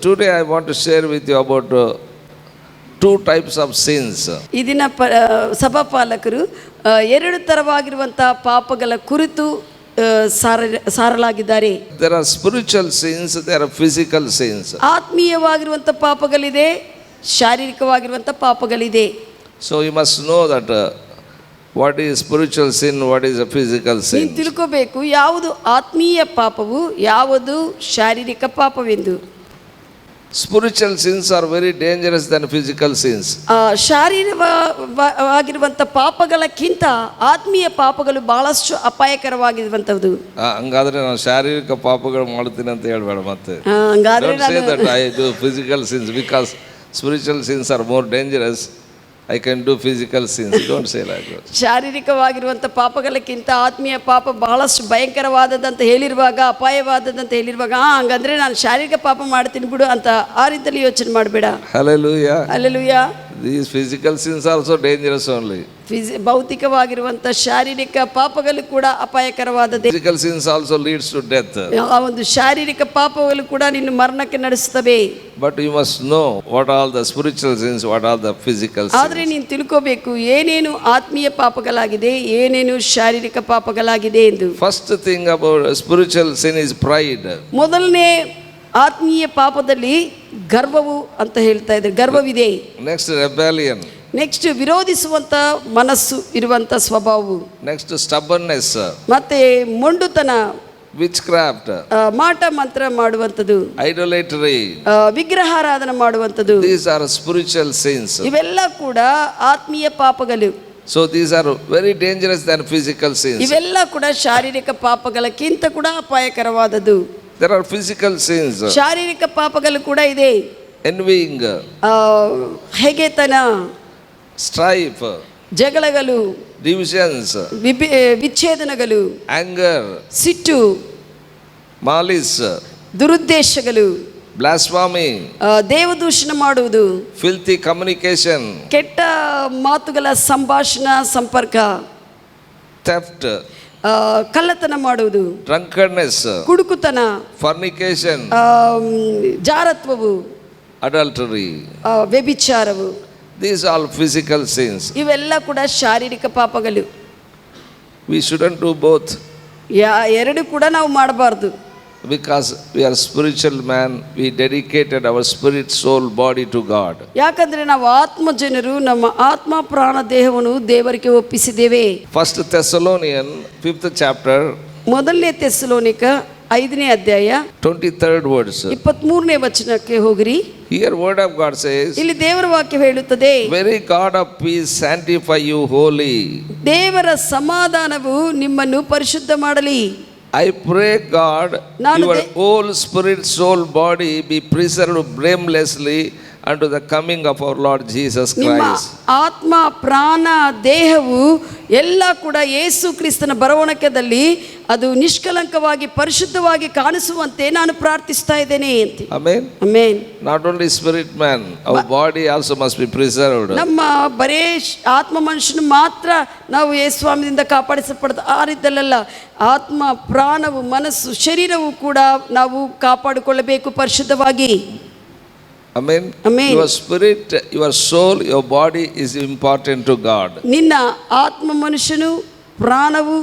today I want to share with you about two types of sins. ಈ ದಿನ ಸಭಾಪಾಲಕರು ಎರಡು ತರವಾಗಿರುವಂತಹ ಪಾಪಗಳ ಕುರಿತು ಸಾರಲಾಗಿದ್ದಾರೆ. There are spiritual sins, there are physical sins. ಆತ್ಮೀಯವಾಗಿರುವಂಥ ಪಾಪಗಳಿದೆ, ಶಾರೀರಿಕವಾಗಿರುವಂಥ ಪಾಪಗಳಿದೆ. So you must know that what is spiritual sin, what is a physical sin. ನೀವು ತಿಳ್ಕೋಬೇಕು ಯಾವುದು ಆತ್ಮೀಯ ಪಾಪವು, ಯಾವುದು ಶಾರೀರಿಕ ಪಾಪವೆಂದು. Spiritual sins are very dangerous than physical sins. ಶಾರೀರಿಕವಾಗಿರುವಂಥ ಪಾಪಗಳಕ್ಕಿಂತ ಆತ್ಮೀಯ ಪಾಪಗಳು ಬಹಳಷ್ಟು ಅಪಾಯಕರವಾಗಿರುವಂಥದ್ದು. ಹಂಗಾದ್ರೆ ನಾನು ಶಾರೀರಿಕ ಪಾಪಗಳು ಮಾಡ್ತೀನಿ ಅಂತ ಹೇಳ್ಬೇಡ ಮತ್ತೆ. ಹಂಗಾದ್ರೆ say that I do physical sins because spiritual sins are more dangerous. I can do physical sins. Don't say like that. ಶಾರೀರಿಕವಾಗಿರುವಂಥ ಪಾಪಗಳಕ್ಕಿಂತ ಆತ್ಮೀಯ ಪಾಪ ಬಹಳಷ್ಟು ಭಯಂಕರವಾದದಂತ ಹೇಳಿರುವಾಗ, ಅಪಾಯವಾದದಂತ ಹೇಳಿರುವಾಗ, ಹಂಗಂದ್ರೆ ನಾನು ಶಾರೀರಿಕ ಪಾಪ ಮಾಡ್ತೀನಿ ಬಿಡು ಅಂತ ಆ ರೀತಿಯಲ್ಲಿ ಯೋಚನೆ ಮಾಡಬೇಡ. Hallelujah. Hallelujah. These physical sins are also dangerous only. ಭೌತಿಕವಾಗಿರುವಂಥ ಶಾರೀರಿಕ ಪಾಪಗಳು ಕೂಡ ಅಪಾಯಕರವಾದದ್ದು. Physical sins also leads to death. ಆ ಒಂದು ಶಾರೀರಿಕ ಪಾಪಗಳು ಕೂಡ ನಿನ್ನ ಮರಣಕ್ಕೆ ನಡೆಸುತ್ತವೆ. But you must know what all the spiritual sins, what all the physical sins. ಆದರೆ ನೀನು ತಿಳ್ಕೋಬೇಕು ಏನೇನು ಆತ್ಮೀಯ ಪಾಪಗಳಾಗಿದೆ, ಏನೇನು ಶಾರೀರಿಕ ಪಾಪಗಳಾಗಿದೆ ಎಂದು. First thing about spiritual sin is pride. ಮೊದಲನೇ ಆತ್ಮೀಯ ಪಾಪದಲ್ಲಿ ಗರ್ವವು ಅಂತ ಹೇಳ್ತಾ ಇದ್ದಾರೆ, ಗರ್ವವಿದೆ. Next rebellion. ನೆಕ್ಸ್ಟ್ ವಿರೋಧಿಸುವಂತ ಮನಸ್ಸು ಇರುವಂತ ಸ್ವಭಾವವು. Next stubbornness. ಮತ್ತೆ ಮೊಂಡುತನ, witchcraft, ಮಾಟ ಮಂತ್ರ ಮಾಡುವಂತದ್ದು, idolatry, ವಿಗ್ರಹಾರಾಧನೆ ಮಾಡುವಂತದ್ದು. These are spiritual sins. ಇವೆಲ್ಲ ಕೂಡ ಆತ್ಮೀಯ ಪಾಪಗಳು. So these are very dangerous than physical sins. ಇವೆಲ್ಲ ಕೂಡ ಶಾರೀರಿಕ ಪಾಪಗಳಕ್ಕಿಂತ ಕೂಡ ಅಪಾಯಕರವಾದದ್ದು. There are physical sins. ಶಾರೀರಿಕ ಪಾಪಗಳು ಕೂಡ ಇದೆ. Envying, ಹೇಗೆತನ, strife, ಜಗಳಗಳು, divisions, ವಿಚ್ಛೇದನಗಳು, anger, ಸಿಟ್ಟು, malice, ದುರುದ್ದೇಶಗಳು, blasphemy, ದೇವದೂಷಣ ಮಾಡುವುದು, filthy communication, ಕೆಟ್ಟ ಮಾತುಗಳ ಸಂಭಾಷಣಾ ಸಂಪರ್ಕ, theft, ಕಳ್ಳತನ ಮಾಡುವುದು, drunkenness, ಕುಡುಕುತನ, fornication, ಜಾರತ್ವವು, adultery, ವ್ಯಭಿಚಾರವು. These are all physical sins. ಇವೆಲ್ಲ ಕೂಡ ಶಾರೀರಿಕ ಪಾಪಗಳು. We shouldn't do both. ಎರಡು ಕೂಡ ನಾವು ಮಾಡಬಾರ್ದು. Because we are spiritual man, we dedicated our spirit, soul, body to God. ಯಾಕಂದ್ರೆ ನಾವು ಆತ್ಮ ಜನರು, ನಮ್ಮ ಆತ್ಮ ಪ್ರಾಣ ದೇಹವನ್ನು ದೇವರಿಗೆ ಒಪ್ಪಿಸಿದ್ದೇವೆ. First Thessalonians 5th chapter, ಮೊದಲನೇ ಥೆಸಲೋನಿಕ 5ನೇ ಅಧ್ಯಾಯ 23rd words. 23ನೇ ವಚನಕ್ಕೆ ಹೋಗಿರಿ. Here word of God says, ಇಲ್ಲಿ ದೇವರ ವಾಕ್ಯ ಹೇಳುತ್ತದೆ, very God of peace sanctify you wholly. ದೇವರ ಸಮಾಧಾನವು ನಿಮ್ಮನ್ನು ಪರಿಶುದ್ಧ ಮಾಡಲಿ. I pray God, your whole spirit, soul, body be preserved blamelessly unto the coming of our Lord Jesus Christ. ಆತ್ಮ ಪ್ರಾಣ ದೇಹವು ಎಲ್ಲ ಕೂಡ ಯೇಸು ಕ್ರಿಸ್ತನ ಬರವಣಿಗೆಯಲ್ಲಿ ಅದು ನಿಷ್ಕಲಂಕವಾಗಿ ಪರಿಶುದ್ಧವಾಗಿ ಕಾಣಿಸುವಂತೆ ನಾನು ಪ್ರಾರ್ಥಿಸ್ತಾ ಇದ್ದೇನೆ ಅಂತ. Amen. Amen. Not only spirit man, our body also must be preserved. ನಮ್ಮ ಬರೇ ಆತ್ಮ ಮನುಷ್ಯನು ಮಾತ್ರ ನಾವು ಯೇಸು ಸ್ವಾಮಿಯಿಂದ ಕಾಪಾಡಿಸಲ್ಪಡ್ತ ಆ ರೀತಿಯಲ್ಲ, ಆತ್ಮ ಪ್ರಾಣವು ಮನಸ್ಸು ಶರೀರವು ಕೂಡ ನಾವು ಕಾಪಾಡಿಕೊಳ್ಳಬೇಕು ಪರಿಶುದ್ಧವಾಗಿ. Amen. Amen. Your spirit, your soul, your body is important to God. ನಿನ್ನ ಆತ್ಮ ಮನುಷ್ಯನು ಪ್ರಾಣವು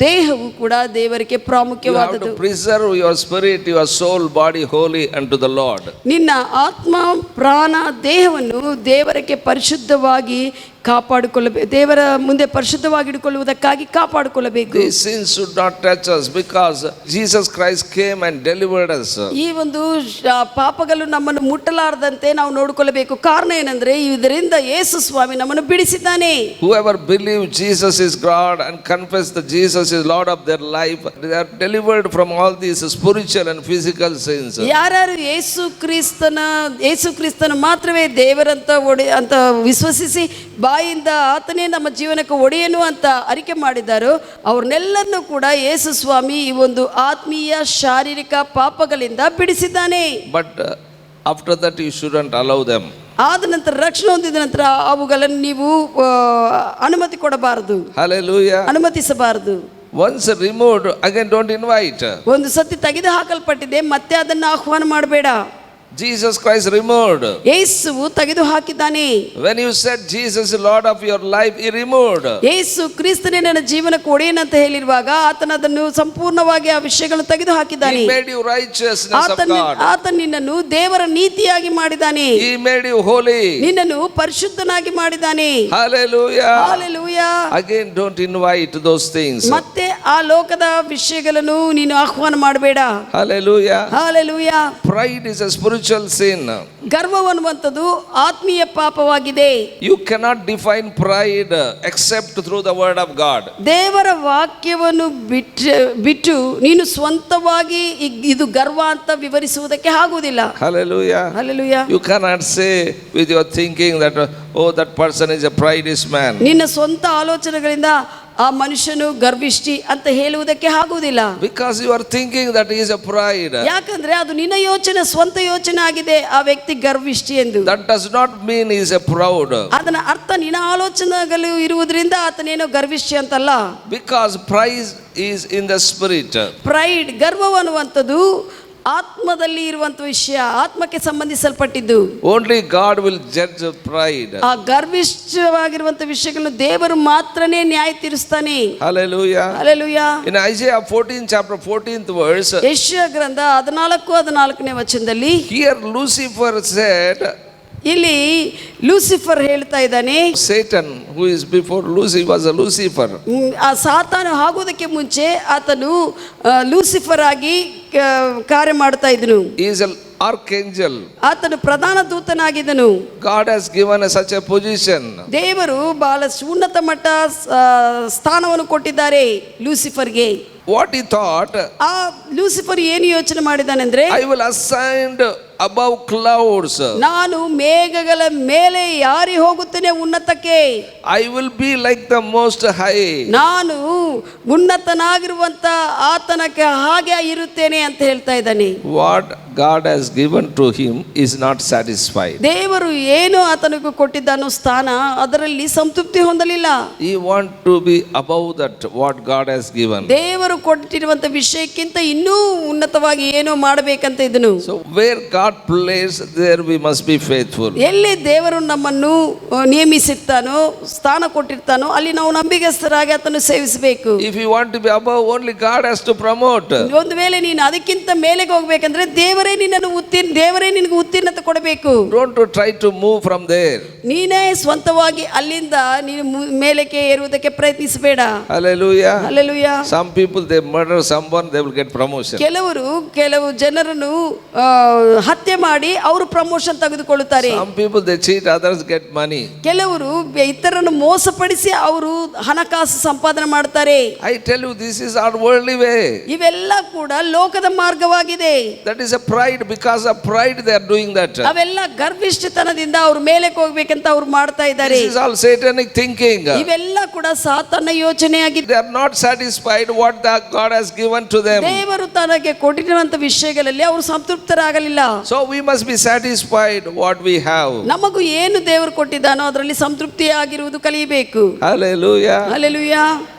ದೇಹವು ಕೂಡ ದೇವರಿಗೆ ಪ್ರಾಮುಖ್ಯವಾದದ್ದು. You have to preserve your spirit, your soul, body holy unto the Lord. ನಿನ್ನ ಆತ್ಮ ಪ್ರಾಣ ದೇಹವನ್ನು ದೇವರಿಗೆ ಪರಿಶುದ್ಧವಾಗಿ ಕಾಪಾಡಿಕೊಳ್ಳಬೇಕು, ದೇವರ ಮುಂದೆ ಪರಿಶುದ್ಧವಾಗಿ ಇಟ್ಟುಕೊಳ್ಳುವುದಕ್ಕಾಗಿ ಕಾಪಾಡಿಕೊಳ್ಳಬೇಕು. These sins should not touch us because Jesus Christ came and delivered us. ಈ ಒಂದು ಪಾಪಗಳು ನಮ್ಮನ್ನು ಮುಟ್ಟಲಾರದಂತೆ ನಾವು ನೋಡಿಕೊಳ್ಳಬೇಕು. ಕಾರಣ ಏನಂದ್ರೆ ಇದರಿಂದ ಯೇಸು ಸ್ವಾಮಿ ನಮ್ಮನ್ನು ಬಿಡಿಸಿದ್ದಾನೆ. Whoever believes Jesus is God and confess that Jesus is Lord of their life, they are delivered from all these spiritual and physical sins. ಯಾರು ಯೇಸು ಕ್ರಿಸ್ತನ ಮಾತ್ರವೇ ದೇವರಂತ ಅಂತ ವಿಶ್ವಸಿಸಿ ಬಾಯಿಂದ ಆತನೇ ನಮ್ಮ ಜೀವನಕ್ಕೆ ಒಡೆಯನು ಅಂತ ಅರಿಕೆ ಮಾಡಿದ್ದಾರೋ ಅವ್ರನ್ನೆಲ್ಲರನ್ನೂ ಕೂಡ ಯೇಸು ಸ್ವಾಮಿ ಈ ಒಂದು ಆತ್ಮೀಯ ಶಾರೀರಿಕ ಪಾಪಗಳಿಂದ ಬಿಡಿಸಿದ್ದಾನೆ. But after that you shouldn't allow them. ಆದ ನಂತರ ರಕ್ಷಣೆ ಹೊಂದಿದ ನಂತರ ಅವುಗಳನ್ನು ನೀವು ಅನುಮತಿ ಕೊಡಬಾರದು. Hallelujah. ಅನುಮತಿಸಬಾರದು. Once removed, again don't invite. ಒಂದು ಸತಿ ತೆಗೆದು ಹಾಕಲ್ಪಟ್ಟಿದೆ, ಮತ್ತೆ ಅದನ್ನು ಆಹ್ವಾನ ಮಾಡಬೇಡ. Jesus Christ removed. ಯೇಸುವು ತೆಗೆದು ಹಾಕಿದ್ದಾನೆ. When you said Jesus is Lord of your life, he removed. ಯೇಸು ಕ್ರಿಸ್ತನೇ ನನ್ನ ಜೀವನಕ್ಕೆ ಒಡೆಯನಂತ ಹೇಳಿರುವಾಗ ಆತನ ಅದನ್ನು ಸಂಪೂರ್ಣವಾಗಿ ಆ ವಿಷಯಗಳನ್ನು ತೆಗೆದು ಹಾಕಿದ್ದಾನೆ. He made you righteousness of God. ಆತ ನಿನ್ನನ್ನು ದೇವರ ನೀತಿಯಾಗಿ ಮಾಡಿದ್ದಾನೆ. He made you holy. ನಿನ್ನನ್ನು ಪರಿಶುದ್ಧನಾಗಿ ಮಾಡಿದ್ದಾನೆ. Hallelujah. Hallelujah. Again, don't invite those things. ಮತ್ತೆ ಆ ಲೋಕದ ವಿಷಯಗಳನ್ನು ನೀನು ಆಹ್ವಾನ ಮಾಡಬೇಡ. Hallelujah. Hallelujah. Pride is a spiritual sin. ಗರ್ವವನ್ನುವಂಥದ್ದು ಆತ್ಮೀಯ ಪಾಪವಾಗಿದೆ. You cannot define pride except through the word of God. ದೇವರ ವಾಕ್ಯವನ್ನು ಬಿಟ್ಟು ನೀನು ಸ್ವಂತವಾಗಿ ಇದು ಗರ್ವ ಅಂತ ವಿವರಿಸುವುದಕ್ಕೆ ಆಗುವುದಿಲ್ಲ. Hallelujah. Hallelujah. You cannot say with your thinking that oh, that person is a prideful man. ನಿನ್ನ ಸ್ವಂತ ಆಲೋಚನೆಗಳಿಂದ ಆ ಮನುಷ್ಯನು ಗರ್ವಿಷ್ಠಿ ಅಂತ ಹೇಳುವುದಕ್ಕೆ ಆಗುವುದಿಲ್ಲ. Because you are thinking that he is a pride. ಯಾಕಂದ್ರೆ ಅದು ನಿನ್ನ ಯೋಚನೆ, ಸ್ವಂತ ಯೋಚನೆ ಆಗಿದೆ ಆ ವ್ಯಕ್ತಿ ಗರ್ವಿಷ್ಠಿ ಎಂದು. That does not mean he is a proud. ಅದನ್ನ ಅರ್ಥ ನಿನ್ನ ಆಲೋಚನೆಗಳು ಇರುವುದರಿಂದ ಆತನೇನೋ ಗರ್ವಿಷ್ಠಿ ಅಂತಲ್ಲ. Because pride is in the spirit. Pride, ಗರ್ವವನ್ನುವಂಥದ್ದು ಆತ್ಮದಲ್ಲಿ ಇರುವಂತ ವಿಷಯ, ಆತ್ಮಕ್ಕೆ ಸಂಬಂಧಿಸಲ್ಪಟ್ಟಿದ್ದು. Only God will judge pride. ಆ ಗರ್ವಿಷ್ಠವಾಗಿರುವಂತ ವಿಷಯಗಳನ್ನು ದೇವರು ಮಾತ್ರನೇ ನ್ಯಾಯ ತೀರಿಸ್ತಾನೆ. Hallelujah. Hallelujah. In Isaiah 14 chapter 14th verse, ಯೆಶಾಯ ಗ್ರಂಥ 14ನೇ ವಚನದಲ್ಲಿ here Lucifer said, ಇಲ್ಲಿ ಲೂಸಿಫರ್ ಹೇಳ್ತಾ ಇದ್ದಾನೆ, Satan who is before Lucifer was a Lucifer. ಆ ಸಾತಾನು ಆಗೋದಕ್ಕೆ ಮುಂಚೆ ಆತನು ಲೂಸಿಫರ್ ಆಗಿ ಕಾರ್ಯ ಮಾಡ್ತಾ ಇದ್ದನು. He is an archangel. ಆತನು ಪ್ರಧಾನ ದೂತನಾಗಿದ್ದನು. God has given us such a position. ದೇವರು ಬಹಳ ಉನ್ನತ ಮಟ್ಟ ಸ್ಥಾನವನ್ನು ಕೊಟ್ಟಿದ್ದಾರೆ ಲೂಸಿಫರ್ಗೆ. What he thought, ಆ ಲೂಸಿಫರ್ ಏನು ಯೋಚನೆ ಮಾಡಿದಾನೆಂದ್ರೆ, I will ascend above clouds. ನಾನು ಮೇಘಗಳ ಮೇಲೆ ಯಾರಿ ಹೋಗುತ್ತೇನೆ ಉನ್ನತಕ್ಕೆ. I will be like the most high. ನಾನು ಉನ್ನತನಾಗಿರುವಂತ ಆತನಕ್ಕೆ ಹಾಗೆ ಇರುತ್ತೇನೆ ಅಂತ ಹೇಳ್ತಾ ಇದ್ದಾನೆ. What God has given to him is not satisfied. ದೇವರು ಏನು ಆತನಿಗೆ ಕೊಟ್ಟಿದ್ದಾನೋ ಸ್ಥಾನ, ಅದರಲ್ಲಿ ಸಂತೃಪ್ತಿ ಹೊಂದಲಿಲ್ಲ. He want to be above that what God has given. ದೇವರು ಕೊಟ್ಟಿರುವಂತ ವಿಷಯಕ್ಕಿಂತ ಇನ್ನೂ ಉನ್ನತವಾಗಿ ಏನೋ ಮಾಡಬೇಕಂತ ಇದನು. So where God placed, there we must be faithful. ಎಲ್ಲಿ ದೇವರು ನಮ್ಮನ್ನು ನೇಮಿಸಿರ್ತಾನೋ, ಸ್ಥಾನ ಕೊಟ್ಟಿರ್ತಾನೋ, ಅಲ್ಲಿ ನಾವು ನಂಬಿಗಸ್ತರಾಗಿ ಆತನು ಸೇವಿಸಬೇಕು. If you want to be above, only God has to promote. ಒಂದು ವೇಳೆ ನೀನು ಅದಕ್ಕಿಂತ ಮೇಲೆಗೆ ಹೋಗ್ಬೇಕಂದ್ರೆ ದೇವರೇ ನಿನ್ನನ್ನು ದೇವರೇ ನಿನಗೆ ಉತ್ತೀರ್ಣತೆ ಕೊಡಬೇಕು. Don't try to move from there. ನೀನೇ ಸ್ವಂತವಾಗಿ ಅಲ್ಲಿಂದ ನೀನು ಮೇಲಕ್ಕೆ ಏರುವುದಕ್ಕೆ ಪ್ರಯತ್ನಿಸಬೇಡ. Hallelujah. Hallelujah. Some people they murder someone, they will get promotion. ಕೆಲವು ಜನರನ್ನು ಹತ್ಯೆ ಮಾಡಿ ಅವರು ಪ್ರಮೋಷನ್ ತೆಗೆದುಕೊಳ್ಳುತ್ತಾರೆ. Some people they cheat others, get money. ಕೆಲವರು ಇತರರನ್ನು ಮೋಸಪಡಿಸಿ ಅವರು ಹಣಕಾಸು ಸಂಪಾದನೆ ಮಾಡ್ತಾರೆ. I tell you, this is our worldly way. ಇವೆಲ್ಲ ಕೂಡ ಲೋಕದ ಮಾರ್ಗವಾಗಿದೆ. That is a pride. Because of pride they are doing that. ಅವೆಲ್ಲ ಗರ್ವಿಷ್ಠತನದಿಂದ ಅವ್ರು ಮೇಲಕ್ಕೆ ಹೋಗ್ಬೇಕಂತ ಅವ್ರು ಮಾಡ್ತಾ ಇದ್ದಾರೆ. This is all satanic thinking. ಇವೆಲ್ಲ ಕೂಡ ಸಾತಾನ ಯೋಚನೆ ಆಗಿದೆ. They are not satisfied what God has given to them. ದೇವರು ತನಗೆ ಕೊಟ್ಟಿರುವಂತ ವಿಷಯಗಳಲ್ಲಿ ಅವರು ಸಂತೃಪ್ತರಾಗಲಿಲ್ಲ. So we must be satisfied what we have. ನಮಗೂ ಏನು ದೇವರು ಕೊಟ್ಟಿದ್ದಾನೋ ಅದರಲ್ಲಿ ಸಂತೃಪ್ತಿಯಾಗಿರುವುದು ಕಲಿಯಬೇಕು. Hallelujah. Hallelujah.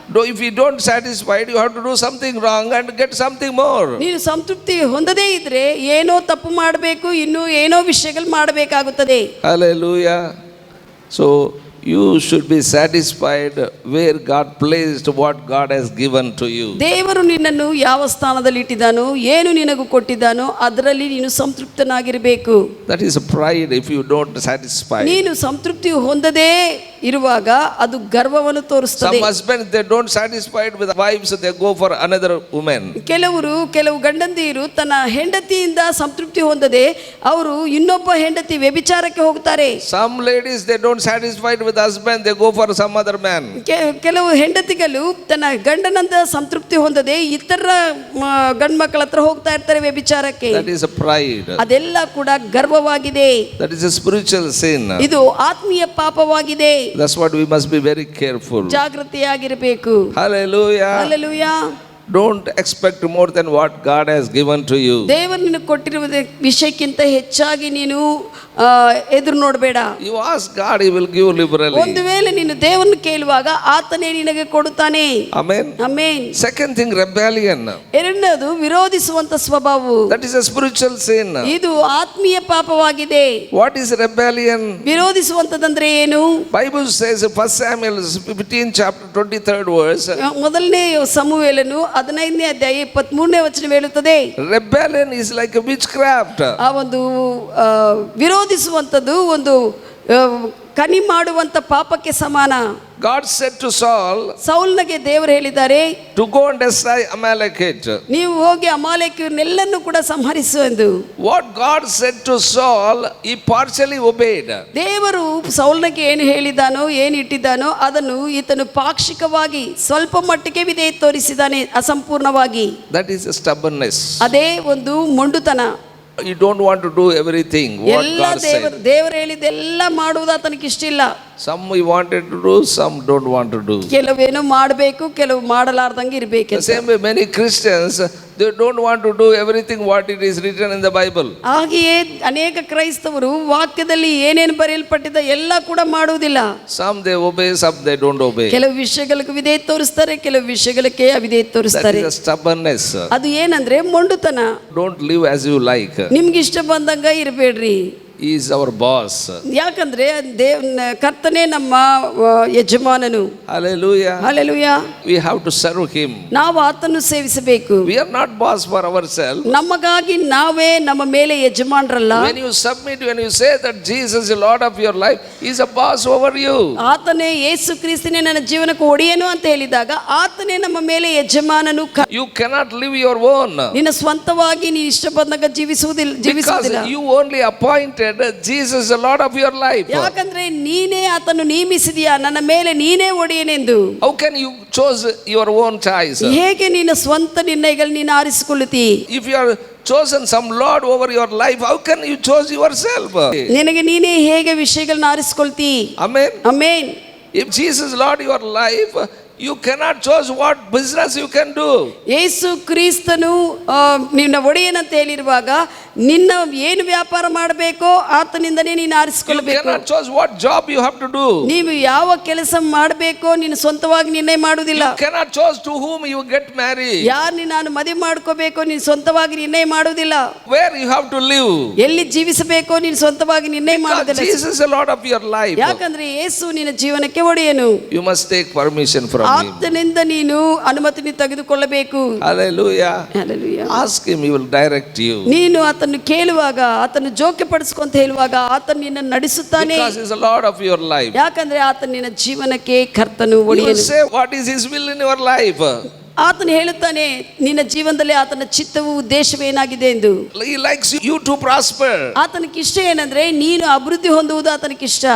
If you don't satisfied, you have to do something wrong and get something more. ನೀನು ಸಂತೃಪ್ತಿ ಹೊಂದದೇ ಇದ್ರೆ ಏನೋ ತಪ್ಪು ಮಾಡಬೇಕು, ಇನ್ನೂ ಏನೋ ವಿಷಯಗಳು ಮಾಡಬೇಕಾಗುತ್ತದೆ. Hallelujah. So you should be satisfied where God placed what God has given to you. ದೇವರು ನಿನ್ನನ್ನು ಯಾವ ಸ್ಥಾನದಲ್ಲಿ ಇಟ್ಟಿದ್ದಾನೋ, ಏನು ನಿನಗೂ ಕೊಟ್ಟಿದ್ದಾನೋ ಅದರಲ್ಲಿ ನೀನು ಸಂತೃಪ್ತನಾಗಿರಬೇಕು. That is pride. If you don't satisfy, ನೀನು ಸಂತೃಪ್ತಿ ಹೊಂದದೇ ಇರುವಾಗ ಅದು ಗರ್ವವನ್ನು ತೋರಿಸುತ್ತದೆ. some husbands they don't satisfied with wives, they go for another woman. ಕೆಲವು ಗಂಡಂದಿರು ತನ್ನ ಹೆಂಡತಿಯಿಂದ ಸಂತೃಪ್ತಿ ಹೊಂದದೆ ಅವರು ಇನ್ನೊಬ್ಬ ಹೆಂಡತಿ ವ್ಯಭಿಚಾರಕ್ಕೆ ಹೋಗ್ತಾರೆ. Some ladies they don't satisfied with husband, they go for some other man. ಕೆಲವು ಹೆಂಡತಿಗಳು ತನ್ನ ಗಂಡನಿಂದ ಸಂತೃಪ್ತಿ ಹೊಂದದೆ ಇತರ ಗಂಡು ಮಕ್ಕಳ ಹತ್ರ ಹೋಗ್ತಾ ಇರ್ತಾರೆ ವ್ಯಭಿಚಾರಕ್ಕೆ. That is a pride. ಅದೆಲ್ಲ ಕೂಡ ಗರ್ವವಾಗಿದೆ. That is a spiritual sin. ಇದು ಆತ್ಮೀಯ ಪಾಪವಾಗಿದೆ. That's what we must be very careful. ಜಾಗೃತಿಯಾಗಿರಬೇಕು. Hallelujah. Hallelujah. Don't expect more than what God has given to you. ದೇವರು ನಿನಗೆ ಕೊಟ್ಟಿರುವ ವಿಷಯಕ್ಕಿಂತ ಹೆಚ್ಚಾಗಿ ನೀನು ಎದುರು ನೋಡಬೇಡ. You ask God, He will give liberally. ಒಂದು ವೇಳೆ ನೀನು ದೇವರನ್ನು ಕೇಳುವಾಗ ಆತನೇ ನಿನಗೆ ಕೊಡುತ್ತಾನೆ. Amen. Amen. Second thing, rebellion. ಎರಡನೇದು ವಿರೋಧಿಸುವಂತ ಸ್ವಭಾವವು. That is a spiritual sin. ಇದು ಆತ್ಮೀಯ ಪಾಪವಾಗಿದೆ. What is rebellion? ವಿರೋಧಿಸುವಂತದಂದ್ರೆ ಏನು? Bible says 1 Samuel 15 chapter 23rd verse. ಮೊದಲನೇ ಸಮುವೇಲನು 15ನೇ ಅಧ್ಯಾಯ 23ನೇ ವಚನ ಹೇಳುತ್ತದೆ. Rebellion is like a witchcraft. ಆ ಒಂದು ವಿರೋಧಿಸುವಂತದ್ದು ಒಂದು ಕನಿ ಮಾಡುವಂತ ಪಾಪಕ್ಕೆ ಸಮಾನ. God said to Saul, ಸೌಲನಿಗೆ ದೇವರು ಹೇಳಿದ್ದಾರೆ, to go and destroy Amalekite. ನೀವು ಹೋಗಿ ಅಮಾಲೇಕ್ಯರನ್ನೆಲ್ಲರನ್ನೂ ಕೂಡ ಸಂಹರಿಸು ಎಂದು. What God said to Saul, he partially obeyed. ದೇವರು ಸೌಲನಿಗೆ ಏನು ಹೇಳಿದಾನೋ ಏನು ಇಟ್ಟಿದ್ದಾನೋ ಅದನ್ನು ಈತನು ಪಾಕ್ಷಿಕವಾಗಿ ಸ್ವಲ್ಪ ಮಟ್ಟಿಗೆ ವಿಧೇಯ ತೋರಿಸಿದಾನೆ, ಅಸಂಪೂರ್ಣವಾಗಿ. That is a stubbornness. ಅದೇ ಒಂದು ಮೊಂಡುತನ. You don't want to do everything what God said. ದೇವರು ಹೇಳಿದೆಲ್ಲ ಮಾಡುವುದು ಆತನಿಗೆ ಇಷ್ಟ ಇಲ್ಲ. Some we wanted to do, some don't want to do. ಕೆಲವೇನೋ ಮಾಡಬೇಕು, ಕೆಲವು ಮಾಡಲಾರ್ದಂಗೆ ಇರಬೇಕು. The same way many Christians, they don't want to do everything what it is written in the Bible. ಹಾಗೆಯೇ ಅನೇಕ ಕ್ರೈಸ್ತವರು ವಾಕ್ಯದಲ್ಲಿ ಏನೇನು ಬರೆಯಲ್ಪಟ್ಟಿದೆ ಎಲ್ಲ ಕೂಡ ಮಾಡುವುದಿಲ್ಲ. Some they obey, some they don't obey. ಕೆಲವು ವಿಷಯಗಳಿಗೆ ವಿಧೇಯ ತೋರಿಸ್ತಾರೆ, ಕೆಲವು ವಿಷಯಗಳಿಗೆ ಅವಿಧೇಯ ತೋರಿಸ್ತಾರೆ. That is a stubbornness. ಅದು ಏನಂದ್ರೆ ಮೊಂಡುತನ. Don't live as you like. ನಿಮ್ಗೆ ಇಷ್ಟ ಬಂದಂಗ ಇರಬೇಡ್ರಿ. He is our boss. ಯಾಕಂದ್ರೆ ಕರ್ತನೇ ನಮ್ಮ ಯಜಮಾನನು. Hallelujah. Hallelujah. We have to serve him. ನಾವು ಆತನನ್ನು ಸೇವಿಸಬೇಕು. We are not boss for ourselves. ನಮಗಾಗಿ ನಾವೇ ನಮ್ಮ ಮೇಲೆ ಯಜಮಾನರಲ್ಲ. When you submit, when you say that Jesus is the Lord of your life, he is a boss over you. ಆತನೇ ಯೇಸು ಕ್ರಿಸ್ತನೇ ನನ್ನ ಜೀವನಕ್ಕೆ ಒಡೆಯನು ಅಂತ ಹೇಳಿದಾಗ ಆತನೇ ನಮ್ಮ ಮೇಲೆ ಯಜಮಾನನು. You cannot live your own. ನಿನ್ನ ಸ್ವಂತವಾಗಿ ನೀನು ಇಷ್ಟ ಬಂದಾಗ ಜೀವಿಸುವುದಿಲ್ಲ. Because you only appointed Jesus is the Lord of your life. ಯಾಕಂದ್ರೆ ನೀನೇ ಆತನು ನೇಮಿಸಿದೀಯಾ ನನ್ನ ಮೇಲೆ ನೀನೇ ಒಡೆಯನೆಂದು. How can you choose your own choice? ಹೇಗೆ ನಿನ್ನ ಸ್ವಂತ ನಿರ್ಣಯಗಳು ನೀನು ಆರಿಸಿಕೊಳ್ಳುತ್ತಿ? If you are chosen some Lord over your life, how can you choose yourself? ನಿನಗೆ ನೀನೇ ಹೇಗೆ ವಿಷಯಗಳನ್ನು ಆರಿಸಿಕೊಳ್ತಿ? Amen. Amen. If Jesus is Lord your life, you cannot choose what business you can do. ಯೇಸು ಕ್ರಿಸ್ತನು ನಿನ್ನ ಒಡೆಯನಂತ ಹೇಳಿರುವಾಗ ನಿನ್ನ ಏನು ವ್ಯಾಪಾರ ಮಾಡಬೇಕೋ ಆತನಿಂದನೇ ನೀನು ಆರಿಸಿಕೊಳ್ಳಬೇಕು. You cannot choose what job you have to do. ನೀವು ಯಾವ ಕೆಲಸ ಮಾಡಬೇಕೋ ನೀನು ಸ್ವಂತವಾಗಿ ನಿರ್ಣಯ ಮಾಡುವುದಿಲ್ಲ. You cannot choose to whom you get married. ಯಾರನ್ನ ನಾನು ಮದುವೆ ಮಾಡ್ಕೋಬೇಕೋ ನೀನು ಸ್ವಂತವಾಗಿ ನಿರ್ಣಯ ಮಾಡುವುದಿಲ್ಲ. Where you have to live. ಎಲ್ಲಿ ಜೀವಿಸಬೇಕೋ ನೀನು ಸ್ವಂತವಾಗಿ ನಿರ್ಣಯ ಮಾಡುವುದಿಲ್ಲ. Jesus is the Lord of your life. ಯಾಕಂದ್ರೆ ಯೇಸು ನಿನ್ನ ಜೀವನಕ್ಕೆ ಒಡೆಯನು. You must take permission from him. ಆತನಿಂದ ನೀನು ಅನುಮತಿ ತೆಗೆದುಕೊಳ್ಳಬೇಕು. Hallelujah. Hallelujah. Ask him, he will direct you. ನೀನು ಆತನ್ನು ಕೇಳುವಾಗ ಆತನ್ನು ಜೋಕೆ ಪಡಿಸ್ಕೊಂತ ಹೇಳುವಾಗ ಆತನು ನಿನ್ನನ್ನು ನಡೆಸುತ್ತಾನೆ. Because he is the Lord of your life. ಯಾಕಂದ್ರೆ ಆತನು ನಿನ್ನ ಜೀವನಕ್ಕೆ ಕರ್ತನು You will ಒಡೆಯನು. say what is his will in your life. ಆತನು ಹೇಳುತ್ತಾನೆ ನಿನ್ನ ಜೀವನದಲ್ಲಿ ಆತನ ಚಿತ್ತವು ಉದ್ದೇಶವೇನಾಗಿದೆ ಎಂದು. He likes you to prosper. ಆತನಿಗೆ ಇಷ್ಟ ಏನಂದ್ರೆ ನೀನು ಅಭಿವೃದ್ಧಿ ಹೊಂದುವುದು ಆತನಿಗೆ ಇಷ್ಟ.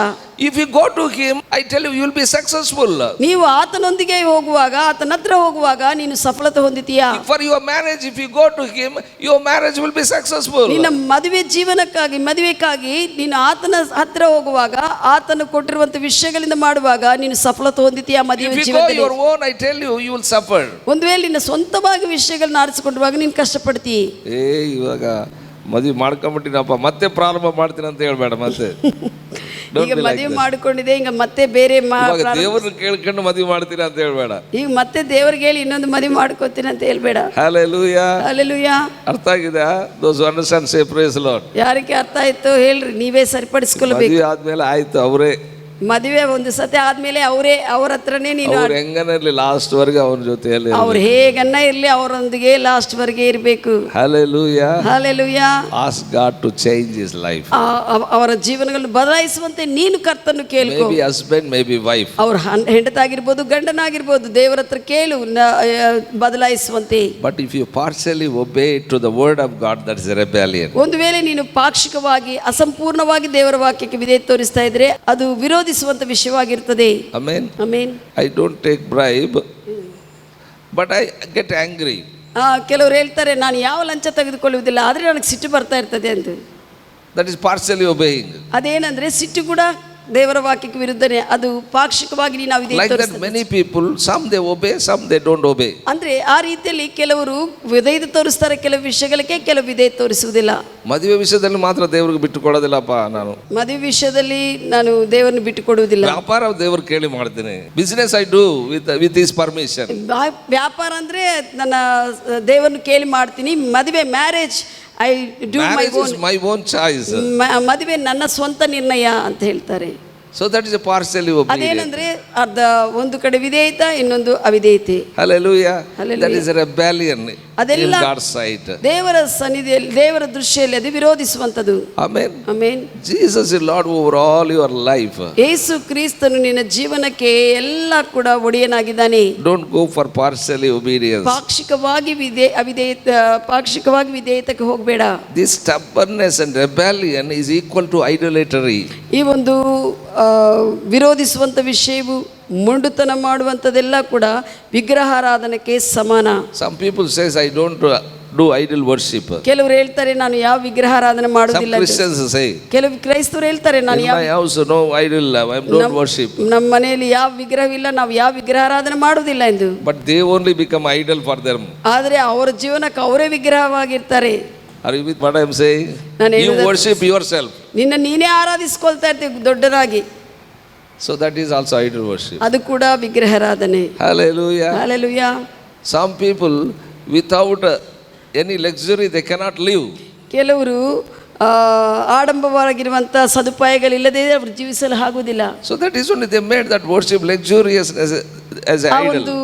If you go to him, I tell you, you will be successful. ನೀವು ಆತನೊಂದಿಗೆ ಹೋಗುವಾಗ ಆತನ ಹತ್ರ ಹೋಗುವಾಗ ನೀನು ಸಫಲತೆ ಹೊಂದಿತೀಯಾ? For your marriage, if you go to him, your marriage will be successful. ನಿನ್ನ ಮದುವೆಗಾಗಿ ನೀನು ಆತನ ಹತ್ರ ಹೋಗುವಾಗ ಆತನು ಕೊಟ್ಟಿರುವಂತ ವಿಷಯಗಳಿಂದ ಮಾಡುವಾಗ ನೀನು ಸಫಲತೆ ಹೊಂದಿತೀಯಾ ಮದುವೆ ಜೀವನದಲ್ಲಿ? If you go your own, I tell you, you will suffer. ಒಂದು ವೇಳೆ ನಿನ್ನ ಸ್ವಂತವಾಗಿ ವಿಷಯಗಳನ್ನ ಆರಿಸಿಕೊಂಡವಾಗ ನೀನು ಕಷ್ಟಪಡ್ತಿ. ಇವಾಗ ಮದುವೆ ಮಾಡ್ಕೊಂಡ್ಬಿಟ್ಟಿನಪ್ಪ ಮತ್ತೆ ಪ್ರಾರಂಭ ಮಾಡ್ತೀನಿ ಅಂತ ಹೇಳ್ಬೇಡ. ಮತ್ತೆ ಈಗ ಮದುವೆ ಮಾಡ್ಕೊಂಡಿದೆ ಈಗ ಮತ್ತೆ ಬೇರೆ ದೇವರನ್ನ ಕೇಳ್ಕೊಂಡು ಮದುವೆ ಮಾಡ್ತೀನಿ ಅಂತ ಹೇಳ್ಬೇಡ. ಈಗ ಮತ್ತೆ ದೇವರಿಗೆ ಹೇಳಿ ಇನ್ನೊಂದು ಮದುವೆ ಮಾಡ್ಕೋತೀನಿ ಅಂತ ಹೇಳ್ಬೇಡ. Hallelujah. Hallelujah. ಅರ್ಥ ಆಗಿದೆ? Those who understand say praise the Lord. ಯಾರಿಗೆ ಅರ್ಥ ಆಯ್ತು ಹೇಳ್ರಿ, ನೀವೇ ಸರಿಪಡಿಸ್ಕೊಳ್ಬೇಕು. ಮದುವೆ ಆದ್ಮೇಲೆ ಆಯ್ತು ಅವರೇ ಮದುವೆ ಒಂದು ಸತಿ ಆದ್ಮೇಲೆ ಅವ್ರ ಹತ್ರನೇ ನೀನು ಹೆಂಗನಿರ್ಲಿ ಲಾಸ್ಟ್ ವರ್ಗೆ ಅವ್ರ ಜೊತೆಯಲ್ಲಿ ಅವ್ರು ಹೇಗನ್ನ ಇರ್ಲಿ ಅವರೊಂದಿಗೆ ಲಾಸ್ಟ್ ವರ್ಗೆ ಇರಬೇಕು. Hallelujah. Hallelujah. Ask God to change his life. ಅವರ ಜೀವನಗಳನ್ನು ಬದಲಾಯಿಸುವಂತೆ ನೀನು ಕರ್ತನ್ನು ಕೇಳ್ಕೊ. Maybe husband, maybe wife. ಅವ್ರ ಹೆಂಡತಾಗಿರ್ಬೋದು ಗಂಡನಾಗಿರ್ಬೋದು ದೇವರ ಹತ್ರ ಕೇಳು ಬದಲಾಯಿಸುವಂತೆ. But if you partially obey to the word of God, that is a rebellion. ಒಂದು ವೇಳೆ ನೀನು ಪಾಕ್ಷಿಕವಾಗಿ ಅಸಂಪೂರ್ಣವಾಗಿ ದೇವರ ವಾಕ್ಯಕ್ಕೆ ವಿಧೇಯ ತೋರಿಸ್ತಾ ಇದ್ರೆ ಅದು ವಿರೋಧಿಸುವಂತ ವಿಷಯವಾಗಿರ್ತದೆ. Amen. Amen. I don't take bribe, but I get angry. ಕೆಲವರು ಹೇಳ್ತಾರೆ ನಾನು ಯಾವ ಲಂಚ ತೆಗೆದುಕೊಳ್ಳುವುದಿಲ್ಲ ಆದ್ರೆ ನನಗೆ ಸಿಟ್ಟು ಬರ್ತಾ ಇರ್ತದೆ ಅಂತ. That is partially obeying. ಅದೇನಂದ್ರೆ ಸಿಟ್ಟು ಕೂಡ ದೇವರ ವಾಕ್ಯಕ್ಕೆ ವಿರುದ್ಧನೇ, ಅದು ಪಾಕ್ಷಿಕವಾಗಿ ನಾವು Like that many people, some they obey, some they don't obey. ಅಂದ್ರೆ ಆ ರೀತಿಯಲ್ಲಿ ಕೆಲವರು ವಿಧೇಯತೆ ತೋರಿಸ್ತಾರೆ ಕೆಲವು ವಿಷಯಗಳಿಗೆ, ಕೆಲವು ವಿಧೇಯತೆ ತೋರಿಸುವುದಿಲ್ಲ. ಮದುವೆ ವಿಷಯದಲ್ಲಿ ಮಾತ್ರ ದೇವರಿಗೆ ಬಿಟ್ಟು ಕೊಡೋದಿಲ್ಲಪ್ಪ ನಾನು. ಮದುವೆ ವಿಷಯದಲ್ಲಿ ನಾನು ದೇವರನ್ನು ಬಿಟ್ಟು ಕೊಡುವುದಿಲ್ಲ. ವ್ಯಾಪಾರ ದೇವರು ಕೇಳಿ ಮಾಡ್ತೀನಿ. Business I do with his permission. ವ್ಯಾಪಾರ ಅಂದ್ರೆ ನನ್ನ ದೇವರನ್ನು ಕೇಳಿ ಮಾಡ್ತೀನಿ. ಮದುವೆ marriage I do my own choice. ಮದುವೆ ನನ್ನ ಸ್ವಂತ ನಿರ್ಣಯ ಅಂತ ಹೇಳ್ತಾರೆ. So that is a partially obedience. ಅದೇನಂದ್ರೆ ಅರ್ಧ ಒಂದು ಕಡೆ ವಿಧೇಯತೆ, ಇನ್ನೊಂದು ಅವಿಧೇಯತೆ. Hallelujah. Hallelujah. That is a rebellion in ಅದೆಲ್ಲ God's sight. ದೇವರ ಸನ್ನಿಧಿಯಲ್ಲಿ, ದೇವರ ದೃಷ್ಟಿಯಲ್ಲಿ ಅದು ವಿರೋಧಿಸುವಂತದ್ದು. Amen. Amen. Jesus is Lord over all your life. ಯೇಸು ಕ್ರಿಸ್ತನು ನಿನ್ನ ಜೀವನಕ್ಕೆ ಎಲ್ಲ ಕೂಡ ಒಡೆಯನಾಗಿದ್ದಾನೆ. Don't go for partially obedience. ಪಾಕ್ಷಿಕವಾಗಿ ಪಾಕ್ಷಿಕವಾಗಿ ವಿಧೇಯತೆಗೆ ಹೋಗಬೇಡ. This stubbornness and rebellion is equal to idolatry. ಈ ಒಂದು ವಿರೋಧಿಸುವಂತ ವಿಷಯವು, ಮುಂಡುತನ ಮಾಡುವಂಥದ್ದೆಲ್ಲ ಕೂಡ ವಿಗ್ರಹಾರಾಧನೆಗೆ ಸಮಾನ. Some people says I don't do idol worship. ಕೆಲವರು ಹೇಳ್ತಾರೆ ನಾನು ಯಾವ ವಿಗ್ರಹಾರಾಧನೆ Some ಮಾಡುವುದಿಲ್ಲ. Christians say ಕೆಲವು ಕ್ರೈಸ್ತರು ಹೇಳ್ತಾರೆ ನಾನು in my house no idol, I don't worship. ನಮ್ಮ ಮನೆಯಲ್ಲಿ ಯಾವ ವಿಗ್ರಹವಿಲ್ಲ, ನಾವು ಯಾವ ವಿಗ್ರಹಾರಾಧನೆ ಮಾಡುವುದಿಲ್ಲ ಎಂದು. But they only become idol for them. ಆದರೆ ಅವರ ಜೀವನಕ್ಕೆ ಅವರೇ ವಿಗ್ರಹವಾಗಿರ್ತಾರೆ. Are you with what I am saying? You worship yourself. ನೀನೇ ಆರಾಧಿಸ್ಕೊಳ್ತಾ ಇರ್ತೀವಿ ದೊಡ್ಡರಾಗಿ. So that is also idol worship. ಅದು ಕೂಡ ವಿಗ್ರಹಾರಾಧನೆ. Hallelujah. Hallelujah. Some people without any luxury they cannot live. ಕೆಲವರು ಆಡಂಬರವಾಗಿರುವಂಥ ಸದುಪಾಯಗಳಿಲ್ಲದೆ ಅವರು ಜೀವಿಸಲು ಆಗುವುದಿಲ್ಲ. So that is only they made that worship luxurious as an ಆ idol. ಒಂದು